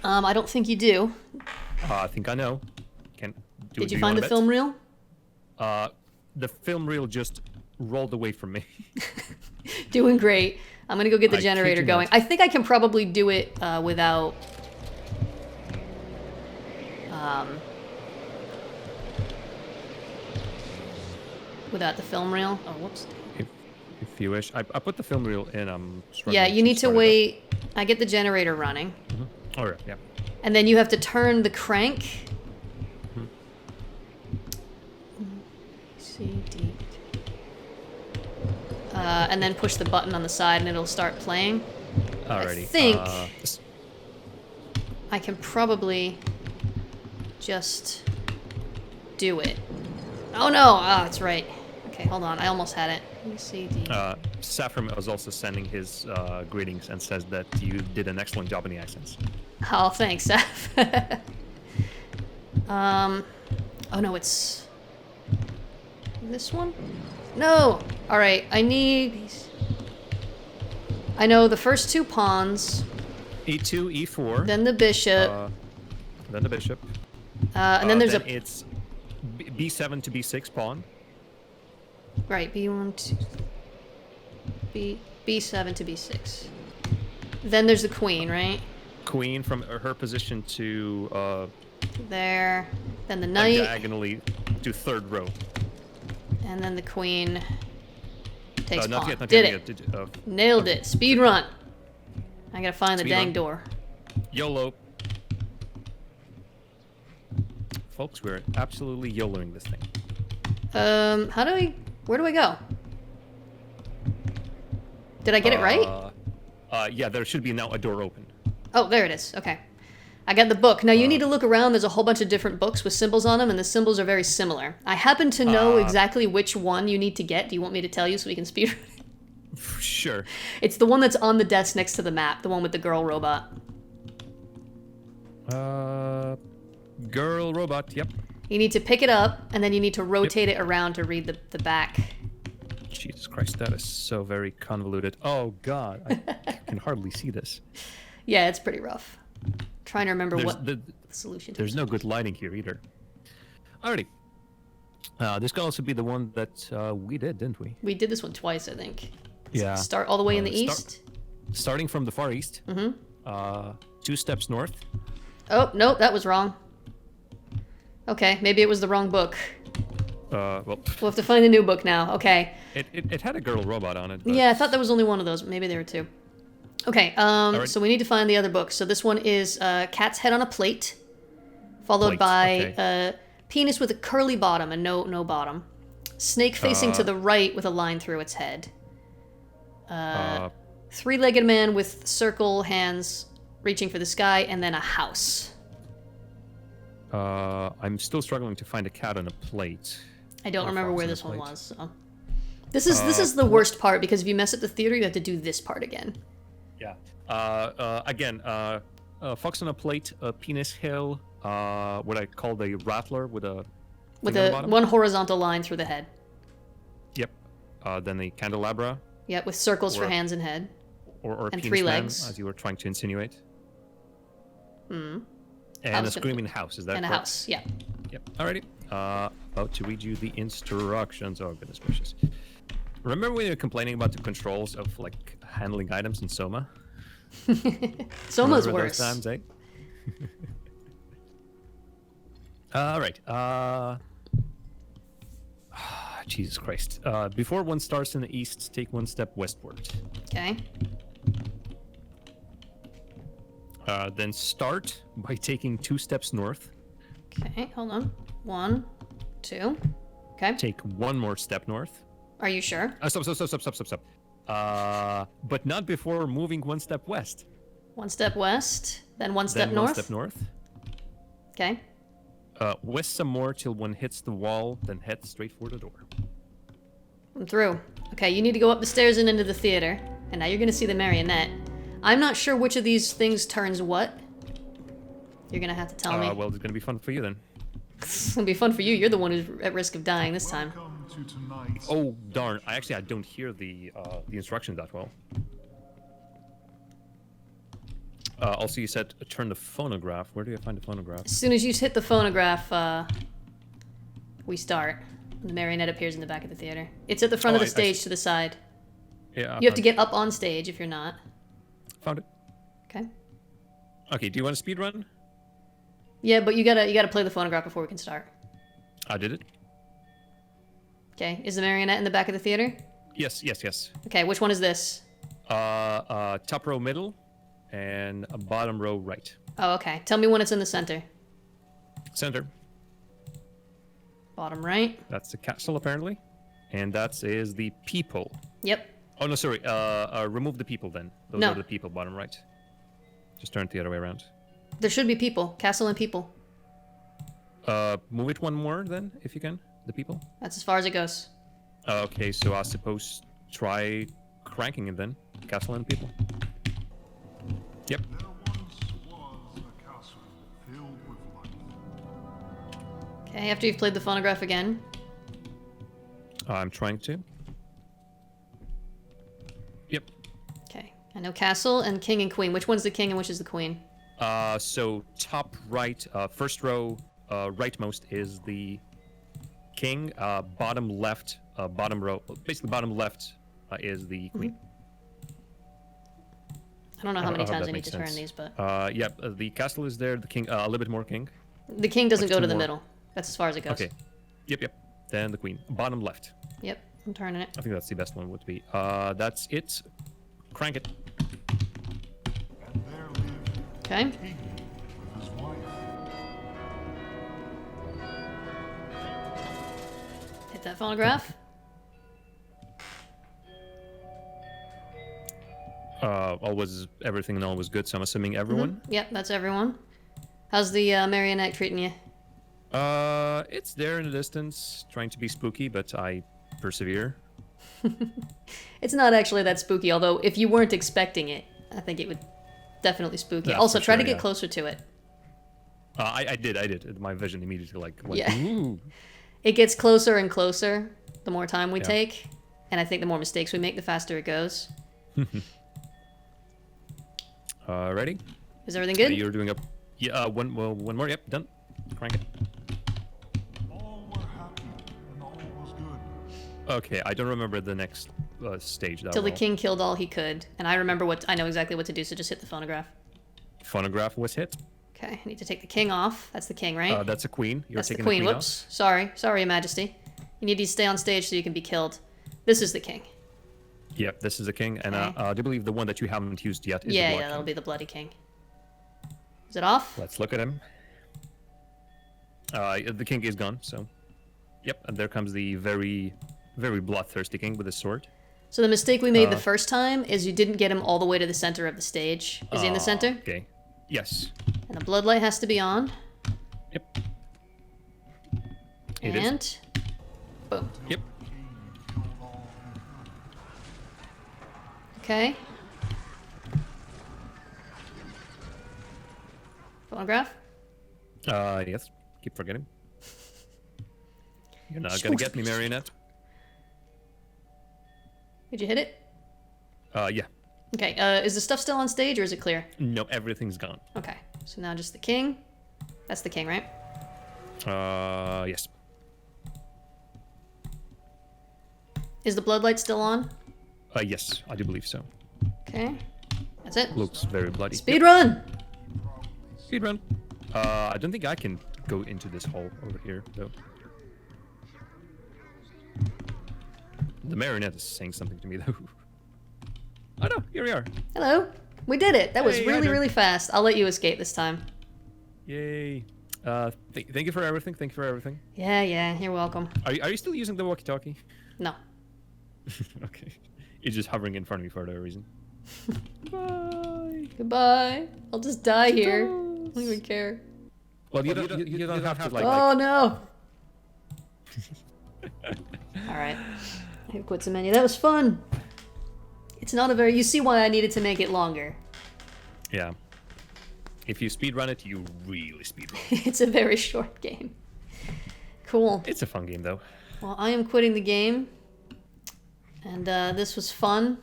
I don't think you do. I think I know. Did you find the film reel? The film reel just rolled away from me. Doing great. I'm gonna go get the I kid generator you going. not. I think I can probably do it without... without the film reel. Oh, whoops. If you wish. I put the film reel in, I'm struggling Yeah, you need to start it up. wait. I get the generator running. Alright, yeah. And then you have to turn the crank. C, D. And then push the button on the side and it'll start playing. Alrighty. I think this- I can probably just do it. Oh no! Ah, that's right. Okay, hold on. I almost had it. B, C, D. Saffron was also sending his greetings and says that you did an excellent job in the accents. Oh, thanks, Seth. Oh no, it's this one? No! Alright, I know the first two pawns, E2, E4. then the bishop, Then the bishop. And then there's it's B7 to B6 pawn. Right, B1 to... B7 to B6. Then there's the queen, right? Queen from her position to There. Then the like knight. diagonally to third row. And then the queen takes Not pawn. yet, not Did yet, it. not yet. Nailed it. Speed run. I gotta find the Speed dang run. door. YOLO. Folks, we're absolutely YOLOing this thing. Where do I go? Did I get it right? Yeah, there should be now a door open. Oh, there it is. Okay. I got the book. Now you need to look around. There's a whole bunch of different books with symbols on them, and the symbols are very similar. I happen to know exactly which one you need to get. Do you want me to tell you so we can speed run it? Sure. It's the one that's on the desk next to the map, the one with the girl robot. Girl robot, yep. You need to pick it up, and then you need to rotate it around to read the back. Jesus Christ, that is so very convoluted. Oh God, I can hardly see this. Yeah, it's pretty rough. Trying to remember There's, what the solution to there's no good lighting here either. Alrighty. This could also be the one that we did, didn't we? We did this one twice, I think. Yeah. Start all the way in the east. Starting from the far east. Mm-hmm. 2 steps north. Oh, no, that was wrong. Okay, maybe it was the wrong book. Well, We'll have to find a new book now. Okay. it had a girl robot on it. But... Yeah, I thought there was only one of those. Maybe there were 2. Okay, right. so we need to find the other book. So this one is cat's head on a plate, followed Plate, by okay. penis with a curly bottom and no bottom. Snake facing to the right with a line through its head. Three-legged man with circle hands reaching for the sky, and then a house. I'm still struggling to find a cat on a plate. I don't Or remember fox where on a this one plate. was. So. This is the worst part, because if you mess up the theater, you have to do this part again. Yeah. Again, fox on a plate, a penis hill, what I call the rattler with a With thing on the a bottom. one horizontal line through the head. Yep. Then the candelabra Yep, with circles for Or- hands and head. or And penis 3 man, legs. as you were trying to insinuate. Hmm. And I a was gonna screaming house. Is that And a correct? house, yeah. Yep. Alrighty. About to read you the instructions. Oh goodness gracious. Remember when you were complaining about the controls of like handling items in Soma? Soma's Remember worse. those times, eh? Alright. Jesus Christ. Before one starts in the east, take 1 step westward. Okay. Then start by taking 2 steps north. Okay, hold on. 1, 2. Okay. Take 1 more step north. Are you sure? Stop. But not before moving 1 step west. 1 step west, then 1 step Then north. 1 step north. Okay. West some more till one hits the wall, then head straight for the door. I'm through. Okay, you need to go up the stairs and into the theater. And now you're gonna see the marionette. I'm not sure which of these things turns what. You're gonna have to tell me. Well, it's gonna be fun for you then. It's gonna be fun for you. You're the one who's at risk of dying this time. Welcome to tonight's Oh darn! I don't hear the instructions that well. Also, you said turn the phonograph. Where do you find the phonograph? As soon as you hit the phonograph, we start. The marionette appears in the back of the theater. It's at the front Oh, of the I stage see. to the side. Yeah. You have to get up on stage if you're not. Found it. Okay. Okay. Do you want a speed run? Yeah, but you gotta play the phonograph before we can start. I did it. Okay. Is the marionette in the back of the theater? Yes. Okay. Which one is this? Top row middle, and a bottom row right. Oh, okay. Tell me when it's in the center. Center. Bottom right. That's the castle apparently, and that is the people. Yep. Oh no, sorry. Remove the people then. Those No. are the people. Bottom right. Just turn it the other way around. There should be people. Castle and people. Move it 1 more then, if you can. The people. That's as far as it goes. Okay, so I suppose try cranking it then. Castle and people. Yep. There once was a castle filled with light. Okay. After you've played the phonograph again. I'm trying to. Yep. Okay. I know castle and king and queen. Which one's the king and which is the queen? So top right, first row, rightmost is the king. Bottom left, bottom row, basically bottom left is the queen. I don't know how many I hope times that I need makes to turn sense. these, but The castle is there. The king, a little bit more king. the king doesn't Like go two to the more. middle. That's as far as it goes. Okay. Yep. Then the queen, bottom left. Yep, I'm turning it. I think that's the best one would be. That's it. Crank it. And there lived Okay. a king with his wife. Hit that phonograph. Everything and all was good. So I'm assuming everyone. Yep, that's everyone. How's the marionette treating you? It's there in the distance, trying to be spooky, but I persevere. It's not actually that spooky, although if you weren't expecting it, I think it would definitely spook you. That's Also, for try to sure, get yeah. closer to it. I did. My vision immediately went, Yeah. ooh. It gets closer and closer the more time we Yeah. take, and I think the more mistakes we make, the faster it goes. Ready? Is everything good? You're doing one more. Yep, done. Crank it. All were happy, and all was good. Okay, I don't remember the next stage. That Till the well. king killed all he could, and I remember I know exactly what to do, so just hit the phonograph. Phonograph was hit. Okay, I need to take the king off. That's the king, right? That's a queen. You're That's the taking queen. the queen Whoops. Sorry, Your Majesty. You need to stay on stage so you can be killed. This is the king. off. Yep, this is the king, and Okay. I do believe the one that you haven't used yet is the Yeah, Blood yeah, that'll King. be the bloody king. Is it off? Let's look at him. The king is gone, so. Yep, and there comes the very, very bloodthirsty king with his sword. So the mistake we made the first time is you didn't get him all the way to the center of the stage. Is he in the center? Okay. Yes. And the bloodlight has to be on. Yep. It is. And boom. Yep. Okay. Phonograph? Yes. Keep forgetting. You're not gonna get me, Marionette. Did you hit it? Yeah. Okay, is the stuff still on stage or is it clear? No, everything's gone. Okay, so now just the king. That's the king, right? Yes. Is the bloodlight still on? Yes, I do believe so. Okay, that's it. Looks very bloody. Speed run! Speed run. I don't think I can go into this hole over here, though. The marionette is saying something to me, though. Oh no, here we are. Hello. We did it. That was Hey, really, hi, really fast. I'll let you escape this time. Yay. Thank you for everything. Thank you for everything. Yeah, you're welcome. Are you still using the walkie-talkie? No. Okay. It's just hovering in front of me for no reason. Bye. Goodbye. I'll just die here. I don't even care. Well, you don't have to, like... Oh no! Alright. I quit the menu. That was fun! It's not a very... You see why I needed to make it longer. Yeah. If you speedrun it, you really speedrun. It's a very short game. Cool. It's a fun game, though. Well, I am quitting the game. And this was fun.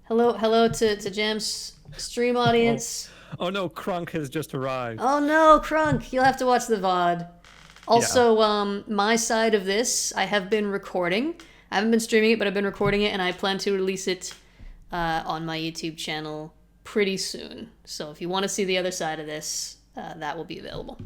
Hello to Jam's stream audience. Oh no, Krunk has just arrived. Oh no, Crunk, you'll have to watch the VOD. Also, my side of this, I have been recording. I haven't been streaming it, but I've been recording it, and I plan to release it on my YouTube channel pretty soon. So if you want to see the other side of this, that will be available.